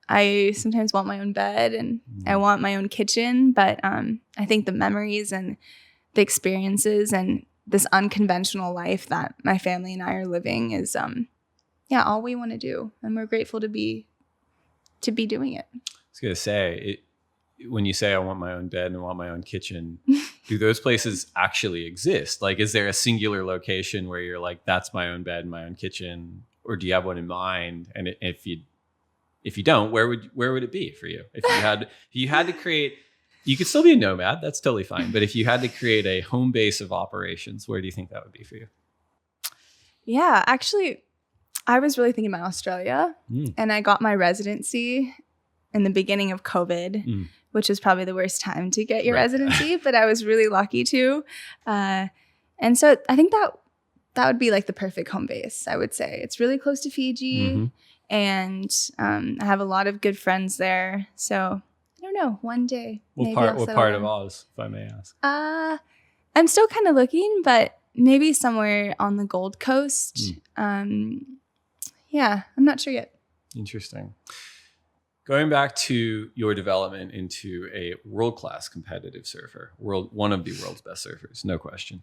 S10: I sometimes want my own bed and I want my own kitchen, but I think the memories and the experiences and this unconventional life that my family and I are living is all we want to do, and we're grateful to be doing it.
S9: I was gonna say, when you say I want my own bed and I want my own kitchen, do those places actually exist? Like, is there a singular location where you're like, that's my own bed and my own kitchen, or do you have one in mind? And if you don't, where would it be for you? If you had to create, you could still be a nomad. That's totally fine. But if you had to create a home base of operations, where do you think that would be for you?
S10: Yeah, actually, I was really thinking about Australia, and I got my residency in the beginning of COVID, which was probably the worst time to get your residency, but I was really lucky to. And so I think that would be like the perfect home base, I would say. It's really close to Fiji, and I have a lot of good friends there. So I don't know, one day.
S9: What part of Oz, if I may ask?
S10: I'm still kind of looking, but maybe somewhere on the Gold Coast. Yeah, I'm not sure yet.
S9: Interesting. Going back to your development into a world-class competitive surfer, one of the world's best surfers, no question.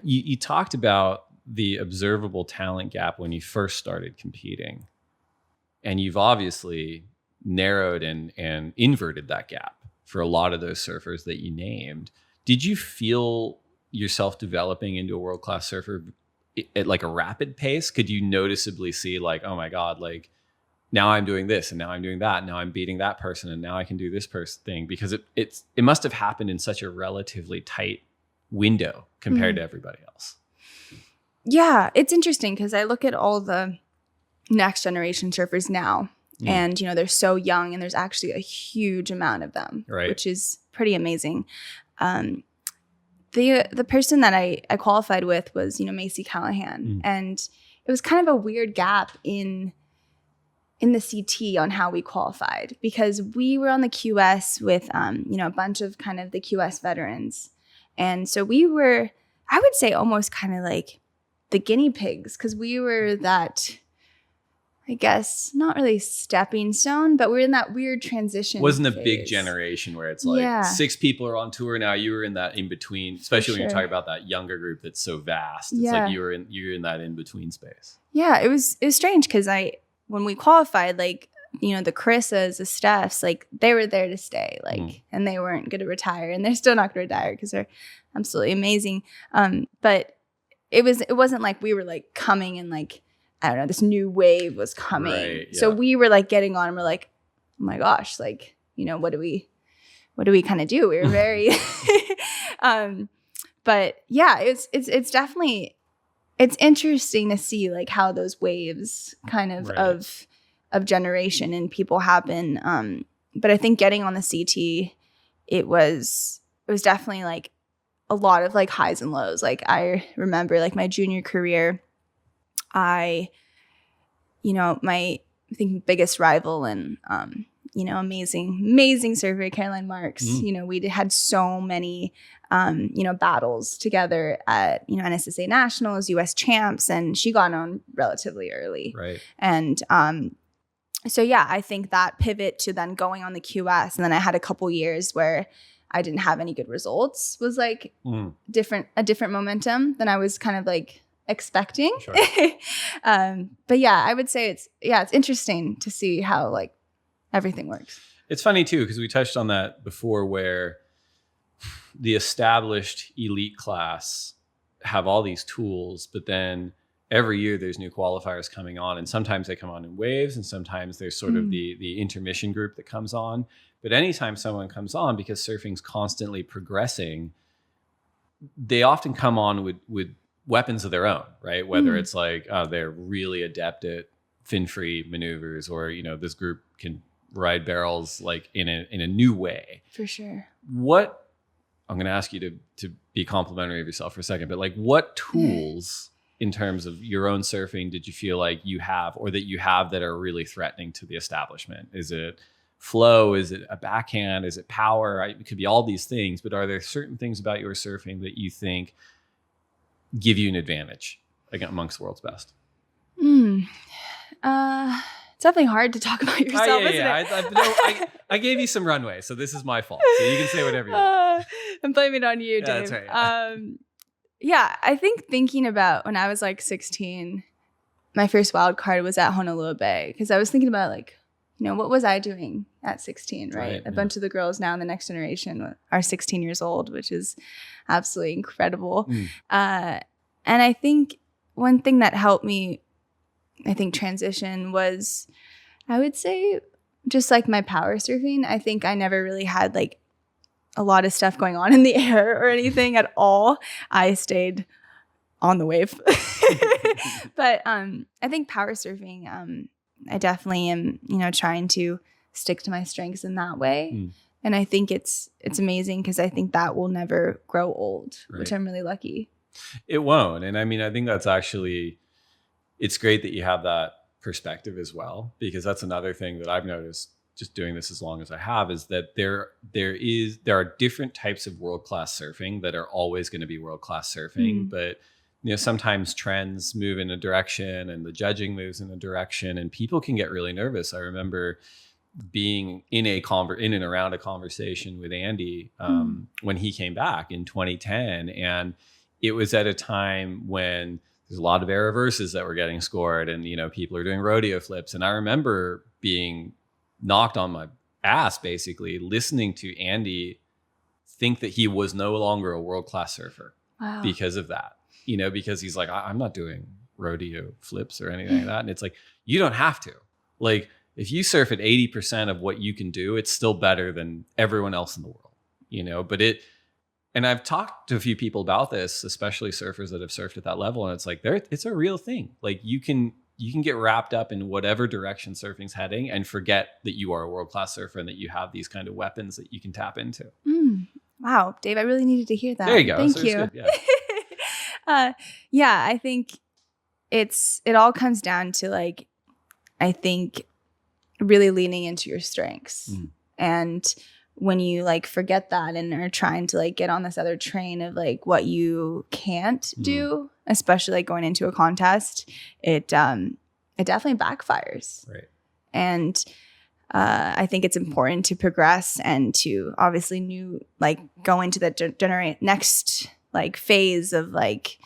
S9: You talked about the observable talent gap when you first started competing, and you've obviously narrowed and inverted that gap for a lot of those surfers that you named. Did you feel yourself developing into a world-class surfer at like a rapid pace? Could you noticeably see like, oh my God, like now I'm doing this and now I'm doing that. And now I'm beating that person and now I can do this thing, because it must have happened in such a relatively tight window compared to everybody else.
S10: Yeah, it's interesting because I look at all the next generation surfers now, and they're so young, and there's actually a huge amount of them, which is pretty amazing. The person that I qualified with was, Macy Callahan. And it was kind of a weird gap in the CT on how we qualified, because we were on the QS with, a bunch of kind of the QS veterans. And so we were, I would say, almost kind of like the guinea pigs, because we were that, I guess, not really stepping stone, but we're in that weird transition.
S9: Wasn't
S10: phase.
S9: A big generation where it's like 6 people are on tour now. You were in that in between, especially when you're talking about that younger group that's so vast. It's like you're in that in between space. Yeah,
S10: it was strange because when we qualified, like, the Chrisas, the Stephs, like they were there to stay, like, and they weren't going to retire, and they're still not going to retire because they're absolutely amazing. But it wasn't like we were like coming and like, I don't know, this new wave was coming. Right, yeah. So we were like getting on and we're like, oh my gosh, like, what do we kind of do? We were very, but yeah, it's definitely, it's interesting to see like how those waves kind of of generation and people happen. But I think getting on the CT, it was definitely like a lot of like highs and lows. Like I remember like my junior career, my biggest rival and amazing surfer, Caroline Marks. We had so many battles together at NSSA Nationals, US Champs, and she got on relatively early. Right. And so yeah, I think that pivot to then going on the QS, and then I had a couple years where I didn't have any good results, was like a different momentum than I was kind of like expecting. Sure. But yeah, I would say it's interesting to see how like everything works.
S9: It's funny too, because we touched on that before, where the established elite class have all these tools, but then every year there's new qualifiers coming on, and sometimes they come on in waves, and sometimes there's sort of the intermission group that comes on. But anytime someone comes on, because surfing's constantly progressing, they often come on with weapons of their own, right? Whether it's like they're really adept at fin-free maneuvers, or this group can ride barrels like in a new way.
S10: For sure.
S9: What I'm going to ask you to be complimentary of yourself for a second, but like what tools in terms of your own surfing did you feel like you have or that you have that are really threatening to the establishment? Is it flow? Is it a backhand? Is it power? It could be all these things, but are there certain things about your surfing that you think give you an advantage amongst the world's best?
S10: It's definitely hard to talk about yourself, isn't it?
S9: I gave you some runway, so this is my fault. So you can say whatever you want.
S10: I'm blaming it on you, Dave.
S9: Yeah, that's right.
S10: Yeah, I think thinking about when I was like 16, my first wild card was at Honolulu Bay because I was thinking about like, what was I doing at 16, right? A bunch of the girls now in the next generation are 16 years old, which is absolutely incredible. And I think one thing that helped me, transition was, I would say, just like my power surfing. I think I never really had like a lot of stuff going on in the air or anything at all. I stayed on the wave. But I think power surfing, I definitely am, trying to stick to my strengths in that way. And I think it's amazing because I think that will never grow old, which I'm really lucky.
S9: It won't. And I mean, I think that's actually, it's great that you have that perspective as well, because that's another thing that I've noticed just doing this as long as I have is that there are different types of world-class surfing that are always going to be world-class surfing, but sometimes trends move in a direction and the judging moves in a direction and people can get really nervous. I remember being in and around a conversation with Andy when he came back in 2010, and it was at a time when there's a lot of air reverses that were getting scored and people are doing rodeo flips, and I remember being knocked on my ass basically listening to Andy think that he was no longer a world-class surfer because of that, because he's like, I'm not doing rodeo flips or anything like that. And it's like, you don't have to. Like, if you surf at 80% of what you can do, it's still better than everyone else in the world, but and I've talked to a few people about this, especially surfers that have surfed at that level. And it's like, it's a real thing. Like you can get wrapped up in whatever direction surfing's heading and forget that you are a world-class surfer and that you have these kind of weapons that you can tap into.
S10: Wow, Dave, I really needed to hear that.
S9: There you go.
S10: Thank you.
S9: Good. Yeah.
S10: Yeah, I think it all comes down to like, I think really leaning into your strengths. And when you like forget that and are trying to like get on this other train of like what you can't do, especially like going into a contest, it definitely backfires.
S9: Right.
S10: And I think it's important to progress and to obviously go into the next like phase of like,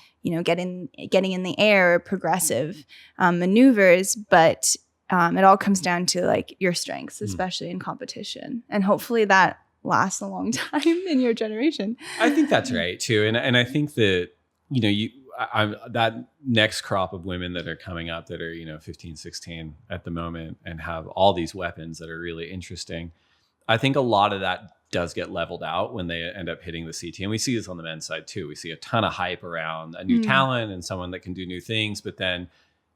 S10: getting in the air, progressive maneuvers, but it all comes down to like your strengths, especially in competition, and hopefully that lasts a long time in your generation.
S9: I think that's right too, and I think that that next crop of women that are coming up that are 15, 16 at the moment and have all these weapons that are really interesting. I think a lot of that does get leveled out when they end up hitting the CT, and we see this on the men's side too. We see a ton of hype around a new talent and someone that can do new things, but then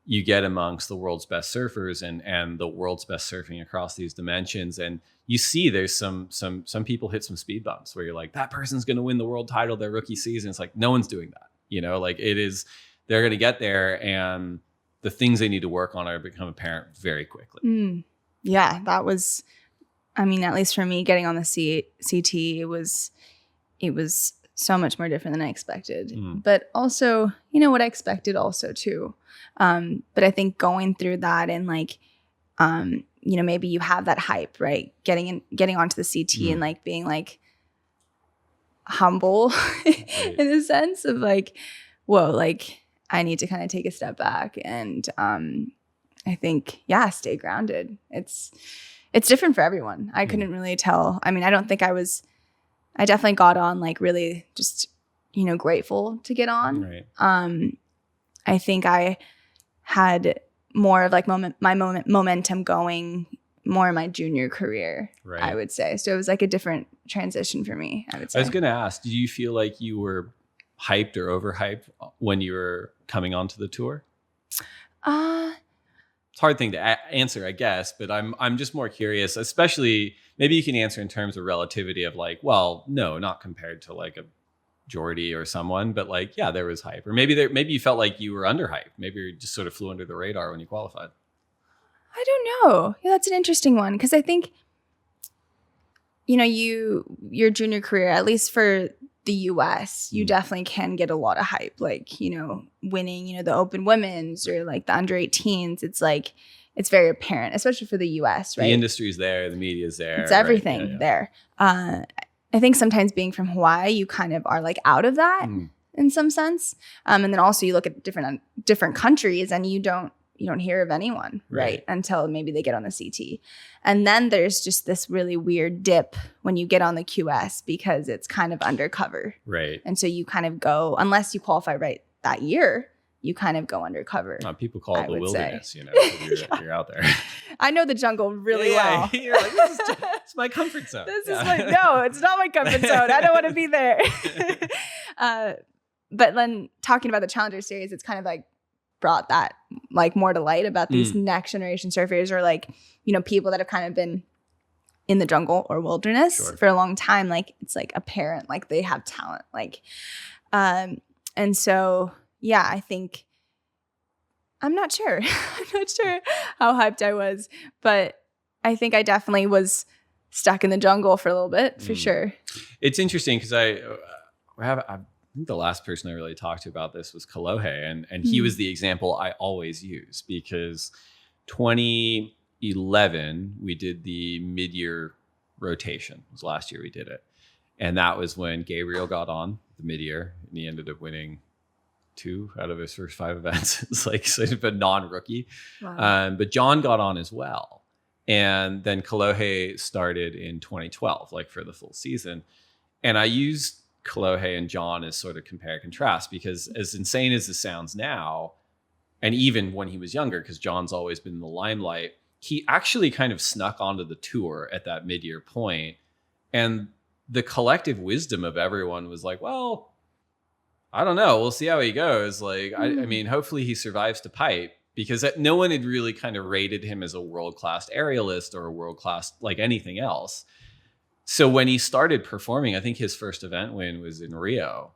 S9: you get amongst the world's best surfers and the world's best surfing across these dimensions. And you see there's some people hit some speed bumps where you're like, that person's going to win the world title their rookie season. It's like, no one's doing that. Like they're going to get there and the things they need to work on are become apparent very quickly.
S10: Yeah, that was, at least for me getting on the CT, it was so much more different than I expected, but also, what I expected also too. But I think going through that and like, maybe you have that hype, right? Getting onto the CT and like being like humble in a sense of like, whoa, like I need to kind of take a step back and, I think, stay grounded. It's different for everyone. I couldn't really tell. I don't think I definitely got on like really just, grateful to get on.
S9: Right.
S10: I think I had more of like momentum going more in my junior career,
S9: right.
S10: I would say. So it was like a different transition for me, I would say.
S9: I was going to ask, do you feel like you were hyped or overhyped when you were coming onto the tour? It's hard thing to answer, I guess, but I'm just more curious, especially maybe you can answer in terms of relativity of like, well, no, not compared to like a Jordy or someone, but like, yeah, there was hype, or maybe you felt like you were underhyped. Maybe you just sort of flew under the radar when you qualified.
S10: I don't know. Yeah, that's an interesting one because I think, your junior career, at least for the US, you definitely can get a lot of hype, like, winning, the open women's or like the under 18s. It's like, it's very apparent, especially for the US, right?
S9: The industry's there, the media's there.
S10: It's everything there. I think sometimes being from Hawaii, you kind of are like out of that in some sense. And then also you look at different countries and you don't hear of anyone, right? Until maybe they get on the CT. And then there's just this really weird dip when you get on the QS because it's kind of undercover.
S9: Right.
S10: And so you kind of go, unless you qualify right that year, you kind of go undercover.
S9: People call it the wilderness, you're out there.
S10: I know the jungle really well.
S9: You're like, it's my comfort zone.
S10: No, it's not my comfort zone. I don't want to be there. But then talking about the Challenger Series, it's kind of like brought that like more to light about these next generation surfers or like, people that have kind of been in the jungle or wilderness for a long time. Like it's like apparent, like they have talent. Like, and so, yeah, I think I'm not sure. I'm not sure how hyped I was, but I think I definitely was stuck in the jungle for a little bit, for sure.
S9: It's interesting because I think the last person I really talked to about this was Kalohe, and he was the example I always use because 2011 we did the mid-year rotation. It was last year we did it, and that was when Gabriel got on the mid-year, and he ended up winning 2 out of his first 5 events. It's like sort of a non-rookie. Wow. But John got on as well. And then Kalohe started in 2012, like for the full season. And I used Kalohe and John as sort of compare and contrast because as insane as this sounds now, and even when he was younger, because John's always been in the limelight, he actually kind of snuck onto the tour at that mid-year point. And the collective wisdom of everyone was like, well, I don't know. We'll see how he goes. Like, I mean, hopefully he survives to pipe because no one had really kind of rated him as a world-class aerialist or a world-class like anything else. So when he started performing, I think his first event win was in Rio.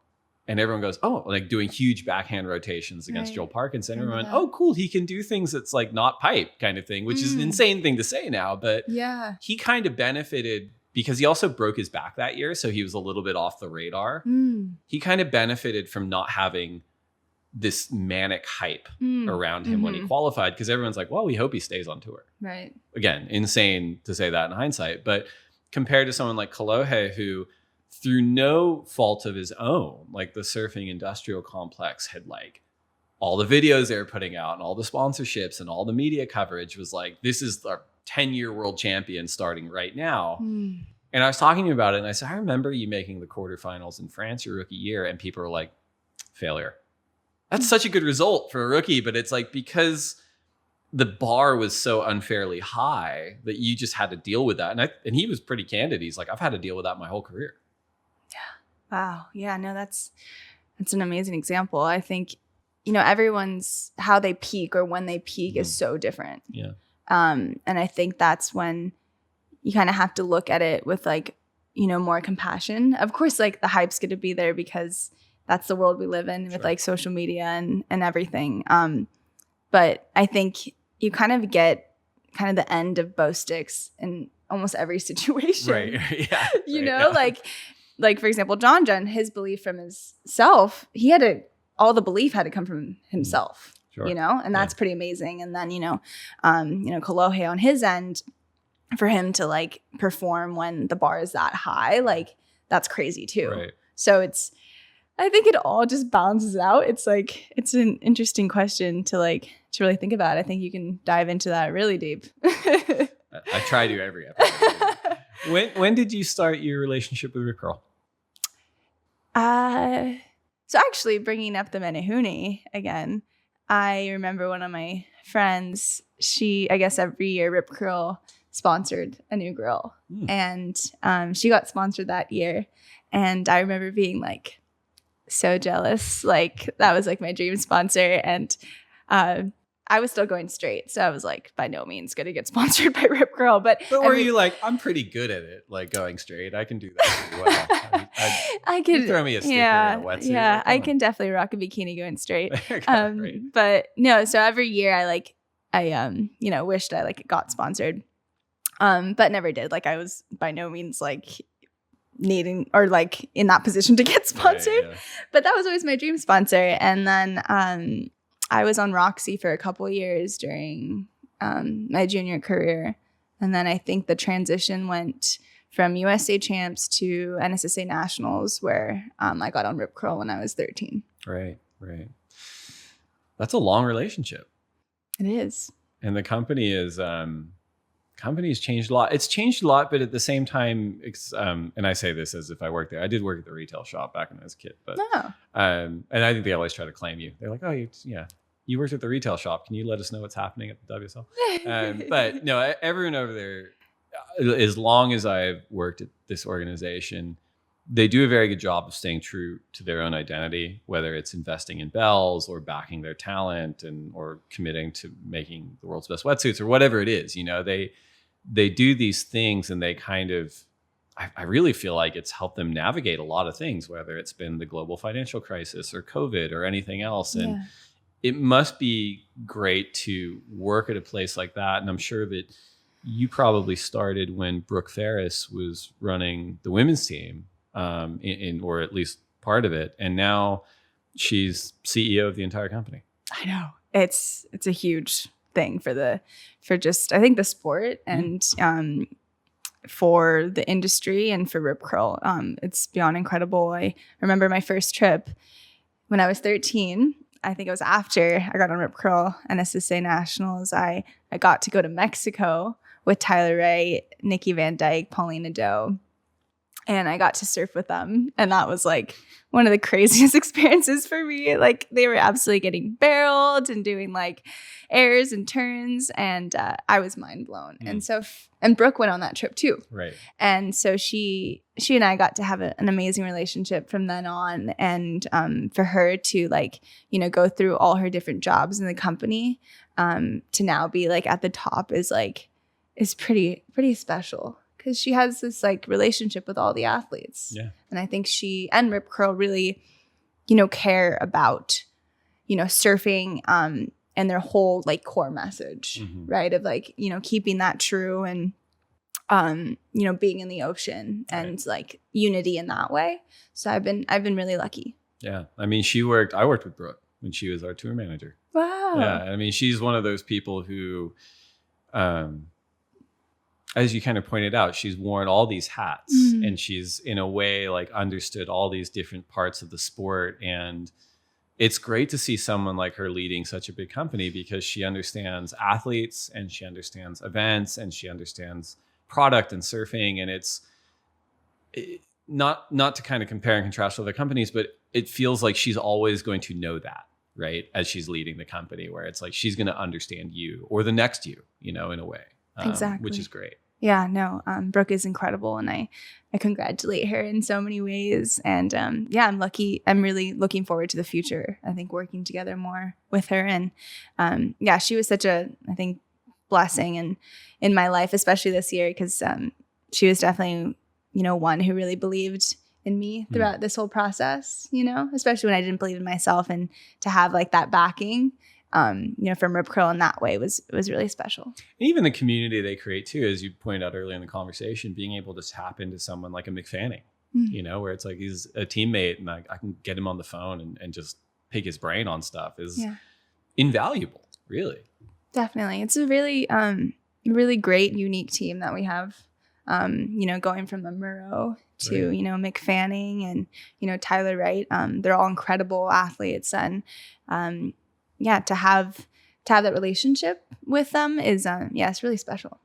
S9: And everyone goes, oh, like doing huge backhand rotations against Joel Parkinson. Everyone went, oh, cool. He can do things that's like not pipe kind of thing, which is an insane thing to say now. But he kind of benefited because he also broke his back that year. So he was a little bit off the radar. He kind of benefited from not having this manic hype around him when he qualified because everyone's like, well, we hope he stays on tour.
S10: Right.
S9: Again, insane to say that in hindsight. But compared to someone like Kalohe, who through no fault of his own, like the surfing industrial complex had like all the videos they were putting out and all the sponsorships and all the media coverage was like, this is our 10-year world champion starting right now. And I was talking to him about it and I said, I remember you making the quarterfinals in France your rookie year. And people were like, failure. That's such a good result for a rookie. But it's like, because the bar was so unfairly high that you just had to deal with that. And he was pretty candid. He's like, I've had to deal with that my whole career.
S10: Yeah. Wow. Yeah, no, that's an amazing example. I think, everyone's how they peak or when they peak is so different.
S9: Yeah.
S10: And I think that's when you kind of have to look at it with like, more compassion. Of course, like the hype's going to be there because that's the world we live in with like social media and everything. But I think you kind of get kind of the end of both sticks in almost every situation.
S9: Right. Yeah.
S10: Like for example, John, his belief from himself, all the belief had to come from himself. Sure. And that's pretty amazing. And then, Kalohe on his end, for him to like perform when the bar is that high, like that's crazy too.
S9: Right.
S10: So I think it all just balances out. It's like, it's an interesting question to really think about. I think you can dive into that really deep.
S9: I try to every episode. When did you start your relationship with Rick Curl?
S10: So actually bringing up the Menehune again, I remember one of my friends, I guess every year Rip Curl sponsored a new girl. And she got sponsored that year. And I remember being like so jealous. Like that was like my dream sponsor. And I was still going straight. So I was like, by no means going to get sponsored by Rip Curl. But
S9: were you like, I'm pretty good at it, like going straight. I can do that pretty well.
S10: I could
S9: throw me a sticker
S10: yeah,
S9: in a wetsuit.
S10: yeah,
S9: Like,
S10: I
S9: come
S10: can definitely rock a bikini going straight.
S9: on. Great.
S10: But no, so every year I wished I like got sponsored, but never did. Like I was by no means like needing or like in that position to get sponsored.
S9: Yeah.
S10: But that was always my dream sponsor. And then I was on Roxy for a couple years during my junior career. And then I think the transition went from USA Champs to NSSA Nationals, where I got on Rip Curl when I was 13.
S9: Right. That's a long relationship.
S10: It is.
S9: And the company is company's changed a lot. It's changed a lot, but at the same time, and I say this as if I worked there. I did work at the retail shop back when I was a kid, but and I think they always try to claim you. They're like, oh, you worked at the retail shop. Can you let us know what's happening at the WSL? But no, everyone over there, as long as I've worked at this organization, they do a very good job of staying true to their own identity, whether it's investing in bells or backing their talent or committing to making the world's best wetsuits or whatever it is. They do these things, and they kind of, I really feel like it's helped them navigate a lot of things, whether it's been the global financial crisis or COVID or anything else. And it must be great to work at a place like that. And I'm sure that you probably started when Brooke Ferris was running the women's team, or at least part of it. And now she's CEO of the entire company.
S10: I know. It's a huge thing for just, I think, the sport and for the industry and for Rip Curl. It's beyond incredible. I remember my first trip when I was 13. I think it was after I got on Rip Curl and NSSA Nationals. I got to go to Mexico with Tyler Wright, Nikki Van Dyke, Paulina Doe, and I got to surf with them. And that was like one of the craziest experiences for me. Like they were absolutely getting barreled and doing like airs and turns, and I was mind blown. And so, and Brooke went on that trip too.
S9: Right.
S10: And so she and I got to have an amazing relationship from then on. And for her to like, go through all her different jobs in the company, to now be like at the top is pretty special, because she has this like relationship with all the athletes. Yeah. And I think she and Rip Curl really, care about, surfing and their whole like core message, right? Of like, keeping that true and, being in the ocean and like unity in that way. So I've been really lucky. Yeah.
S9: I mean, I worked with Brooke when she was our tour manager.
S10: Wow.
S9: Yeah. I mean, she's one of those people who, as you kind of pointed out, she's worn all these hats, and she's in a way like understood all these different parts of the sport. And it's great to see someone like her leading such a big company, because she understands athletes and she understands events and she understands product and surfing. And it's not to kind of compare and contrast with other companies, but it feels like she's always going to know that, right? As she's leading the company, where it's like, she's going to understand you or the next you, in a way,
S10: exactly.
S9: Which is great.
S10: Yeah, no, Brooke is incredible, and I congratulate her in so many ways. And I'm lucky. I'm really looking forward to the future. I think working together more with her. And she was such a, I think, blessing in my life, especially this year, because she was definitely, one who really believed in me throughout this whole process, especially when I didn't believe in myself, and to have like that backing, from Rip Curl in that way was really special.
S9: And even the community they create too, as you pointed out earlier in the conversation, being able to tap into someone like a McFanning, where it's like he's a teammate and I can get him on the phone and just pick his brain on stuff is invaluable, really. Definitely.
S10: It's a really, really great, unique team that we have, going from the Murrow to, McFanning and, Tyler Wright. They're all incredible athletes, and, to have that relationship with them is, it's really special.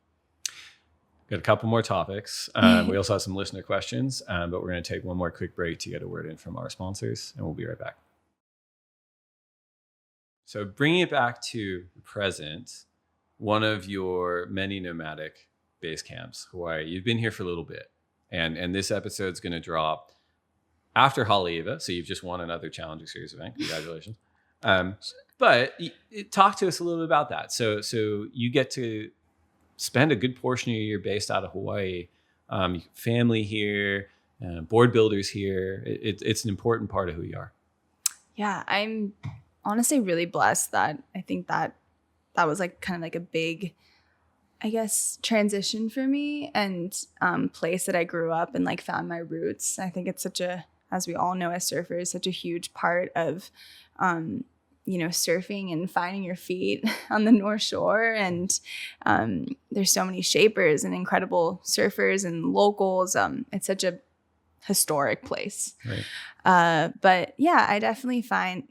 S9: Got a couple more topics. We also have some listener questions, but we're going to take one more quick break to get a word in from our sponsors, and we'll be right back. So bringing it back to the present, one of your many nomadic base camps, Hawaii, you've been here for a little bit, and this episode's going to drop after Haleiwa, so you've just won another Challenger Series event. Congratulations. But talk to us a little bit about that. So you get to spend a good portion of your year based out of Hawaii. Family here, board builders here. It's an important part of who you are.
S10: Yeah, I'm honestly really blessed that I think that was like kind of like a big, I guess, transition for me, and place that I grew up and like found my roots. I think it's such a, as we all know as surfers, such a huge part of surfing and finding your feet on the North Shore. And there's so many shapers and incredible surfers and locals. It's such a historic place.
S9: Right.
S10: But yeah, I definitely find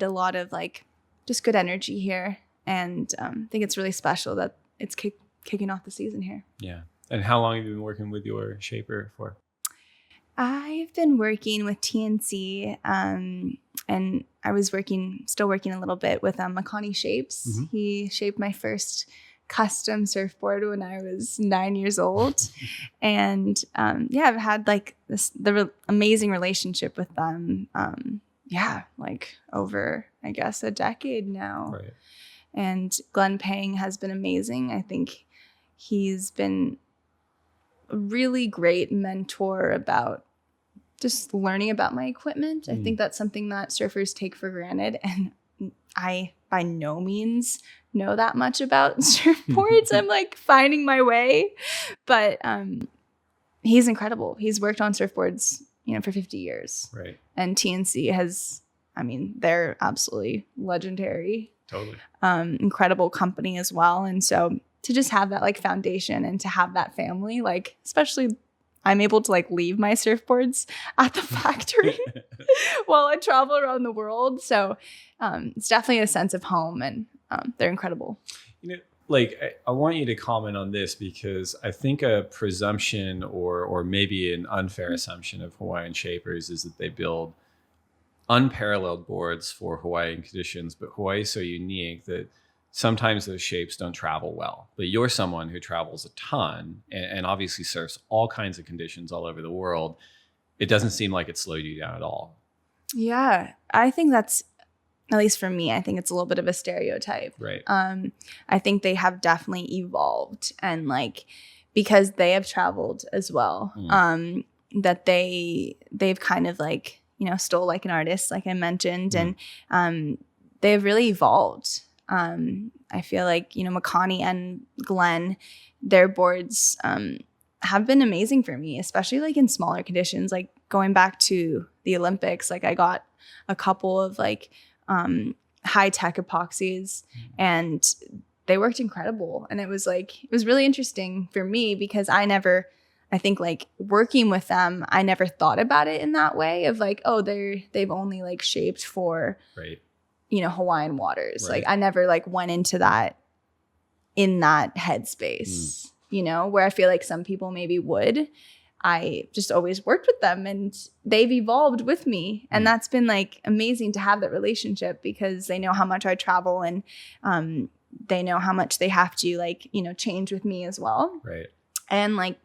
S10: a lot of like just good energy here, and think it's really special that it's kicking off the season here.
S9: Yeah. And how long have you been working with your shaper for?
S10: I've been working with TNC, and I was still working a little bit with Makani Shapes.
S9: Mm-hmm.
S10: He shaped my first custom surfboard when I was 9 years old. And I've had like the amazing relationship with them. Like over, I guess, a decade now.
S9: Right.
S10: And Glenn Pang has been amazing. I think he's been a really great mentor about just learning about my equipment. I think that's something that surfers take for granted. And I, by no means, know that much about surfboards. I'm like finding my way. But he's incredible. He's worked on surfboards, for 50 years.
S9: Right.
S10: And TNC has, they're absolutely legendary.
S9: Totally.
S10: Incredible company as well. And so to just have that like foundation and to have that family, like especially I'm able to like leave my surfboards at the factory while I travel around the world. So it's definitely a sense of home, and they're incredible.
S9: I want you to comment on this, because I think a presumption or maybe an unfair assumption of Hawaiian shapers is that they build unparalleled boards for Hawaiian conditions, but Hawaii is so unique that sometimes those shapes don't travel well. But you're someone who travels a ton and obviously surfs all kinds of conditions all over the world. It doesn't seem like it slowed you down at all.
S10: Yeah, I think that's, at least for me, I think it's a little bit of a stereotype.
S9: Right.
S10: I think they have definitely evolved, and like because they have traveled as well, that they've kind of like, stole like an artist, like I mentioned, and they've really evolved. I feel like, Makani and Glenn, their boards have been amazing for me, especially like in smaller conditions, like going back to the Olympics. Like I got a couple of like high tech epoxies, and they worked incredible. And it was really interesting for me, because I think like working with them, I never thought about it in that way of like, oh, they've only like shaped for,
S9: right,
S10: Hawaiian waters.
S9: Right.
S10: Like I never like went into that in that headspace, where I feel like some people maybe would. I just always worked with them, and they've evolved with me. And that's been like amazing to have that relationship, because they know how much I travel, and they know how much they have to like, change with me as well.
S9: Right.
S10: And like,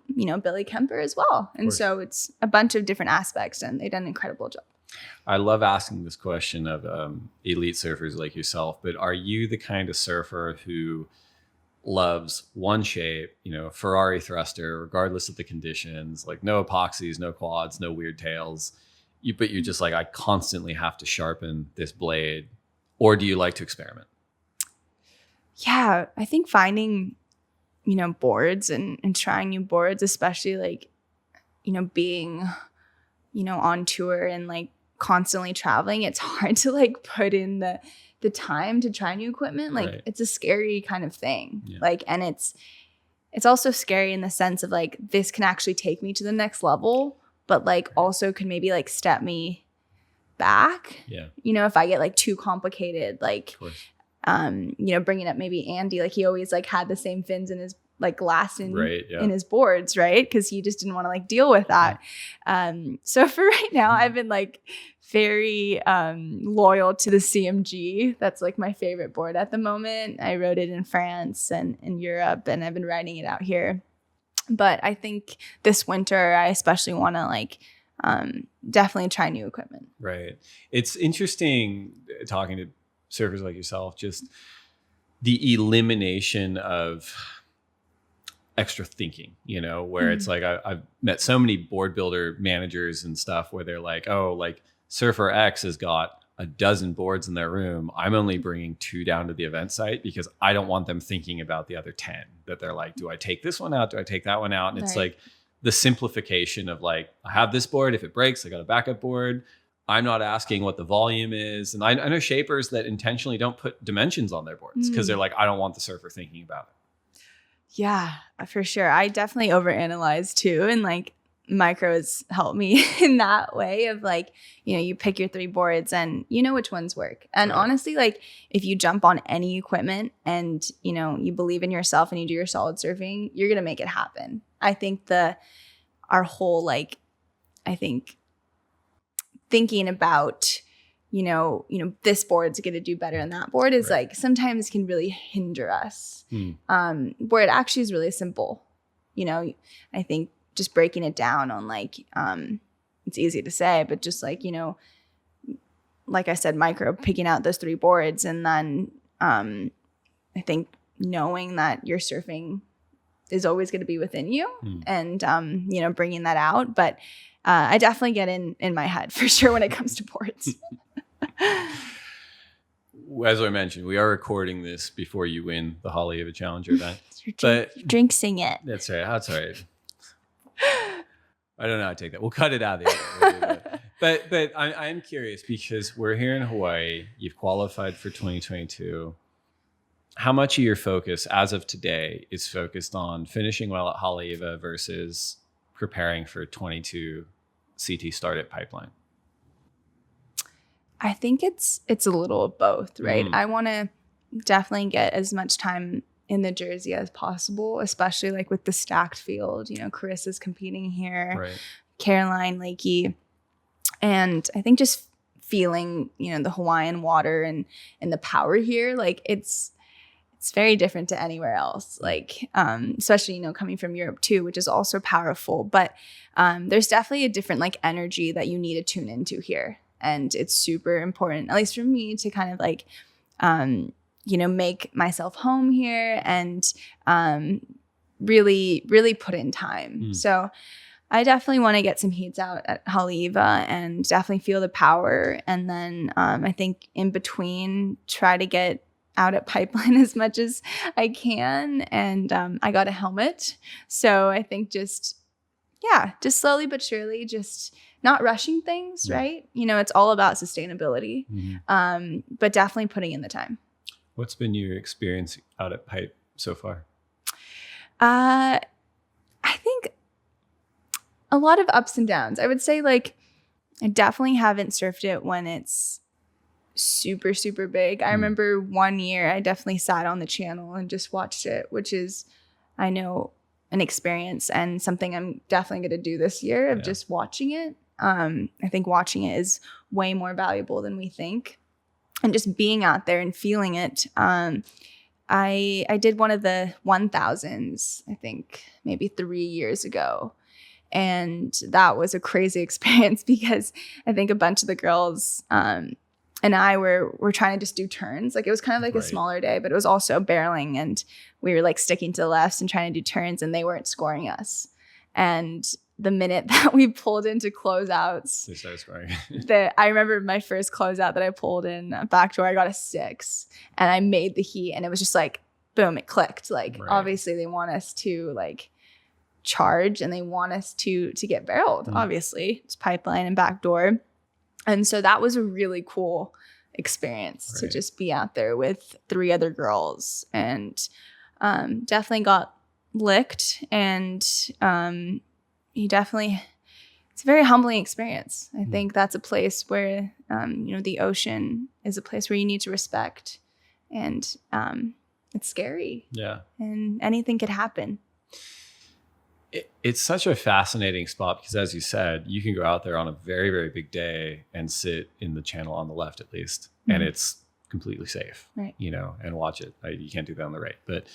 S10: Billy Kemper as well. And so it's a bunch of different aspects, and they've done an incredible job.
S9: I love asking this question of elite surfers like yourself, but are you the kind of surfer who loves one shape, Ferrari thruster, regardless of the conditions, like no epoxies, no quads, no weird tails, but you're just like, I constantly have to sharpen this blade? Or do you like to experiment?
S10: Yeah, I think finding, boards and trying new boards, especially like, being, on tour and like constantly traveling, it's hard to like put in the time to try new equipment. Like It's a scary kind of thing.
S9: Yeah.
S10: Like, and it's also scary in the sense of like, this can actually take me to the next level, but like also could maybe like step me back.
S9: Yeah.
S10: If I get like too complicated, like, bringing up maybe Andy, like he always like had the same fins in his like glass in his boards, right? Because he just didn't want to like deal with that. So for right now, I've been like very loyal to the CMG. That's like my favorite board at the moment. I rode it in France and in Europe, and I've been riding it out here. But I think this winter, I especially want to like definitely try new equipment.
S9: Right. It's interesting talking to surfers like yourself, just the elimination of extra thinking, where it's like I've met so many board builder managers and stuff where they're like, oh, like surfer X has got a dozen boards in their room. I'm only bringing 2 down to the event site because I don't want them thinking about the other 10, that they're like, do I take this one out? Do I take that one out? And it's like the simplification of like, I have this board. If it breaks, I got a backup board. I'm not asking what the volume is. And I know shapers that intentionally don't put dimensions on their boards because they're like, I don't want the surfer thinking about it.
S10: Yeah, for sure. I definitely overanalyze too. And like micros help me in that way of like, you pick your 3 boards and you know which ones work. And honestly, like if you jump on any equipment and, you believe in yourself and you do your solid surfing, you're going to make it happen. I think our whole, like, I think thinking about, this board's going to do better than that board is like sometimes can really hinder us. Where it actually is really simple. I think just breaking it down on like, it's easy to say, but just like, like I said, micro picking out those 3 boards. And then I think knowing that your surfing is always going to be within you and, bringing that out. But I definitely get in my head for sure when it comes to boards.
S9: As I mentioned, we are recording this before you win the Haleiwa Challenger event.
S7: You're jinxing it.
S9: That's right. That's all right. I don't know how to take that. We'll cut it out of the edit. But I'm curious because we're here in Hawaii. You've qualified for 2022. How much of your focus as of today is focused on finishing well at Haleiwa versus preparing for 22 CT start at Pipeline?
S10: I think it's a little of both, right? I want to definitely get as much time in the jersey as possible, especially like with the stacked field. Carissa's competing here, Caroline, Lakey. And I think just feeling, the Hawaiian water and the power here, like it's very different to anywhere else. Like, especially, coming from Europe too, which is also powerful. But there's definitely a different like energy that you need to tune into here. And it's super important, at least for me, to kind of like, make myself home here and really, really put in time. So I definitely want to get some heats out at Haleiwa and definitely feel the power. And then I think in between, try to get out at Pipeline as much as I can. And I got a helmet. So I think just slowly but surely, just not rushing things, right? It's all about sustainability, but definitely putting in the time.
S9: What's been your experience out at Pipe so far?
S10: I think a lot of ups and downs. I would say like I definitely haven't surfed it when it's super, super big. I remember one year I definitely sat on the channel and just watched it, which is, I know, an experience and something I'm definitely going to do this year of just watching it. I think watching it is way more valuable than we think. And just being out there and feeling it. I did one of the 1000s, I think maybe 3 years ago. And that was a crazy experience because I think a bunch of the girls and I were trying to just do turns. Like it was kind of like a smaller day, but it was also barreling and we were like sticking to the lefts and trying to do turns and they weren't scoring us. And the minute that we pulled into closeouts,
S9: they started scoring.
S10: I remember my first closeout that I pulled in backdoor, I got a 6 and I made the heat and it was just like, boom, it clicked. Like obviously they want us to like charge and they want us to get barreled. Obviously it's Pipeline and backdoor. And so that was a really cool experience to just be out there with 3 other girls and definitely got licked and it's a very humbling experience. I think that's a place where, the ocean is a place where you need to respect and it's scary. Yeah. And anything could happen.
S9: It's such a fascinating spot because, as you said, you can go out there on a very, very big day and sit in the channel on the left, at least, and it's completely safe, and watch it. You can't do that on the right, but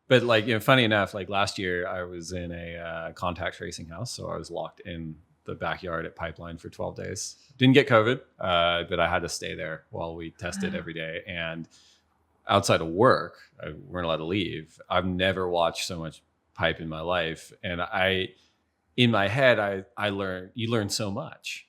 S9: but like, funny enough, like last year I was in a contact racing house, so I was locked in the backyard at Pipeline for 12 days. Didn't get COVID, but I had to stay there while we tested every day. And outside of work, we weren't allowed to leave. I've never watched so much pipe in my life. And in my head, you learn so much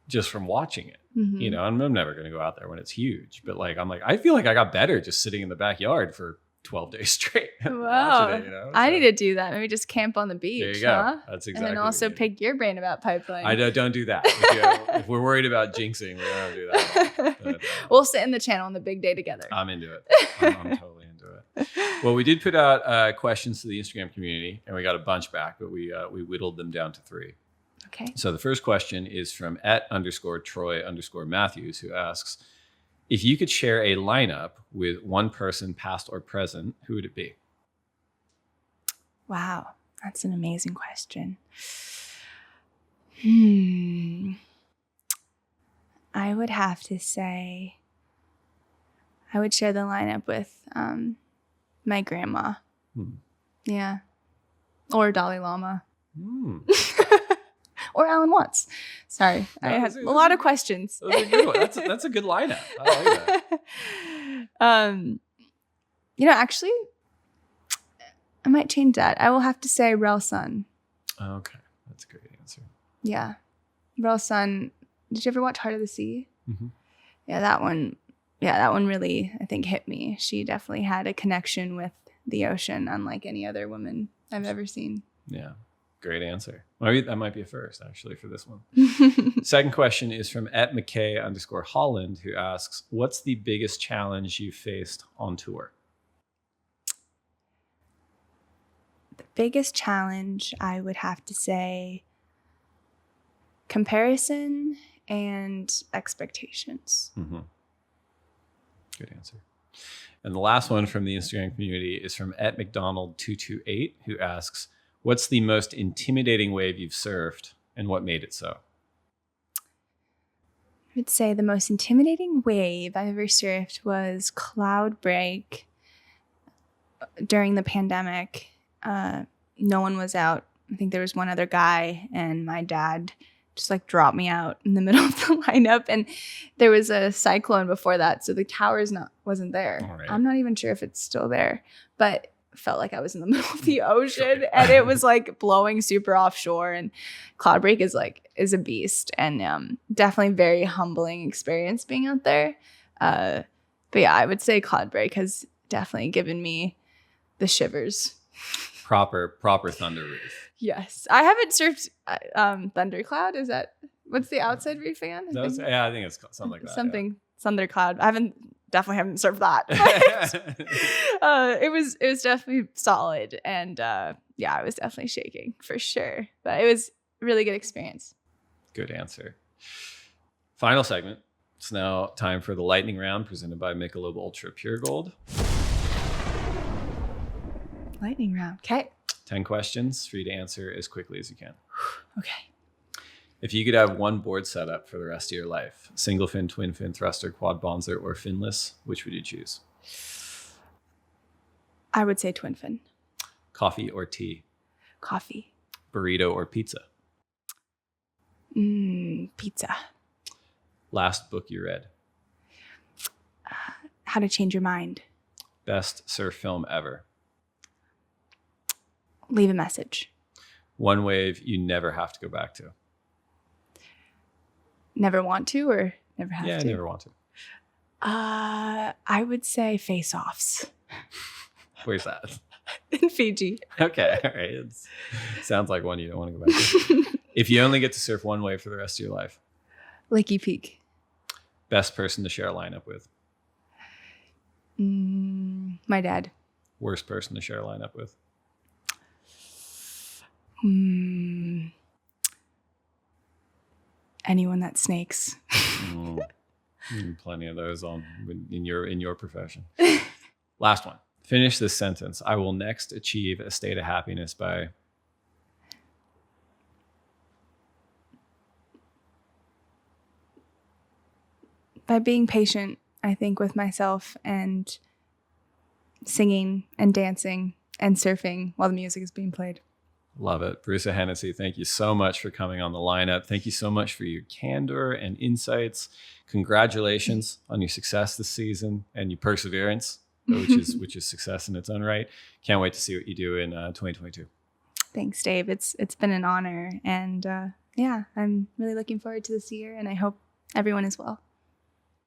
S9: just from watching it.
S10: Mm-hmm.
S9: You know, I'm never going to go out there when it's huge, but like, I feel like I got better just sitting in the backyard for 12 days straight.
S10: Wow.
S9: Watching it, you know?
S10: I need to do that. Maybe just camp on the beach.
S9: There you go.
S10: Huh?
S9: That's exactly.
S10: And then also pick your brain about Pipeline.
S9: I don't do that. If we're worried about jinxing, we don't do that.
S10: We'll sit in the channel on the big day together.
S9: I'm into it. I'm totally into it. Well, we did put out questions to the Instagram community, and we got a bunch back, but we whittled them down to 3.
S10: Okay.
S9: So the first question is from @_Troy_Matthews, who asks, if you could share a lineup with one person, past or present, who would it be?
S10: Wow, that's an amazing question. I would have to say I would share the lineup with my grandma. Yeah. Or Dalai Lama. Or Alan Watts. Sorry, I had a lot of questions.
S9: Those are good ones. That's a good lineup. I like that.
S10: Actually, I might change that. I will have to say Rel Sun.
S9: Okay, that's a great answer.
S10: Yeah, Rel Sun. Did you ever watch Heart of the Sea?
S9: Mm-hmm.
S10: Yeah, that one. Yeah, that one really, I think, hit me. She definitely had a connection with the ocean, unlike any other woman I've ever seen.
S9: Yeah. Great answer. Maybe that might be a first, actually, for this one. Second question is from @McKay_Holland, who asks, what's the biggest challenge you faced on tour?
S10: The biggest challenge, I would have to say, comparison and expectations.
S9: Mm-hmm. Good answer. And the last one from the Instagram community is from @McDonald228, who asks, what's the most intimidating wave you've surfed and what made it so?
S10: I would say the most intimidating wave I've ever surfed was cloud break during the pandemic. No one was out. I think there was one other guy, and my dad just like dropped me out in the middle of the lineup. And there was a cyclone before that, so the tower's wasn't there.
S9: Right.
S10: I'm not even sure if it's still there, but felt like I was in the middle of the ocean and it was like blowing super offshore, and cloud break is a beast, and definitely very humbling experience being out there. But yeah, I would say cloud break has definitely given me the shivers.
S9: Proper thunder reef.
S10: Yes. I haven't surfed thundercloud. Is that what's the outside reef again?
S9: I think it's something like that.
S10: Something thundercloud. Definitely haven't surfed that. It was definitely solid, and I was definitely shaking for sure. But it was a really good experience.
S9: Good answer. Final segment. It's now time for the lightning round presented by Michelob Ultra Pure Gold.
S10: Lightning round. Okay.
S9: 10 questions for you to answer as quickly as you can.
S10: Okay.
S9: If you could have one board setup for the rest of your life, single fin, twin fin, thruster, quad bonzer, or finless, which would you choose?
S10: I would say twin fin.
S9: Coffee or tea?
S10: Coffee.
S9: Burrito or pizza?
S10: Pizza.
S9: Last book you read?
S10: How to Change Your Mind.
S9: Best surf film ever?
S10: Leave a Message.
S9: One wave you never have to go back to?
S10: Never want to or never have to?
S9: Yeah, never want to.
S10: I would say Face Offs.
S9: Where's that?
S10: In Fiji.
S9: Okay, all right. It sounds like one you don't want to go back to. If you only get to surf one wave for the rest of your life?
S10: Lakey Peak.
S9: Best person to share a lineup with?
S10: My dad.
S9: Worst person to share a lineup with?
S10: Anyone that snakes.
S9: Plenty of those in your profession. Last one. Finish this sentence. I will next achieve a state of happiness by...
S10: By being patient, I think, with myself and singing and dancing and surfing while the music is being played.
S9: Love it. Brisa Hennessy, thank you so much for coming on the lineup. Thank you so much for your candor and insights. Congratulations on your success this season and your perseverance, which is success in its own right. Can't wait to see what you do in 2022.
S10: Thanks, Dave. It's been an honor. And yeah, I'm really looking forward to this year, and I hope everyone is well.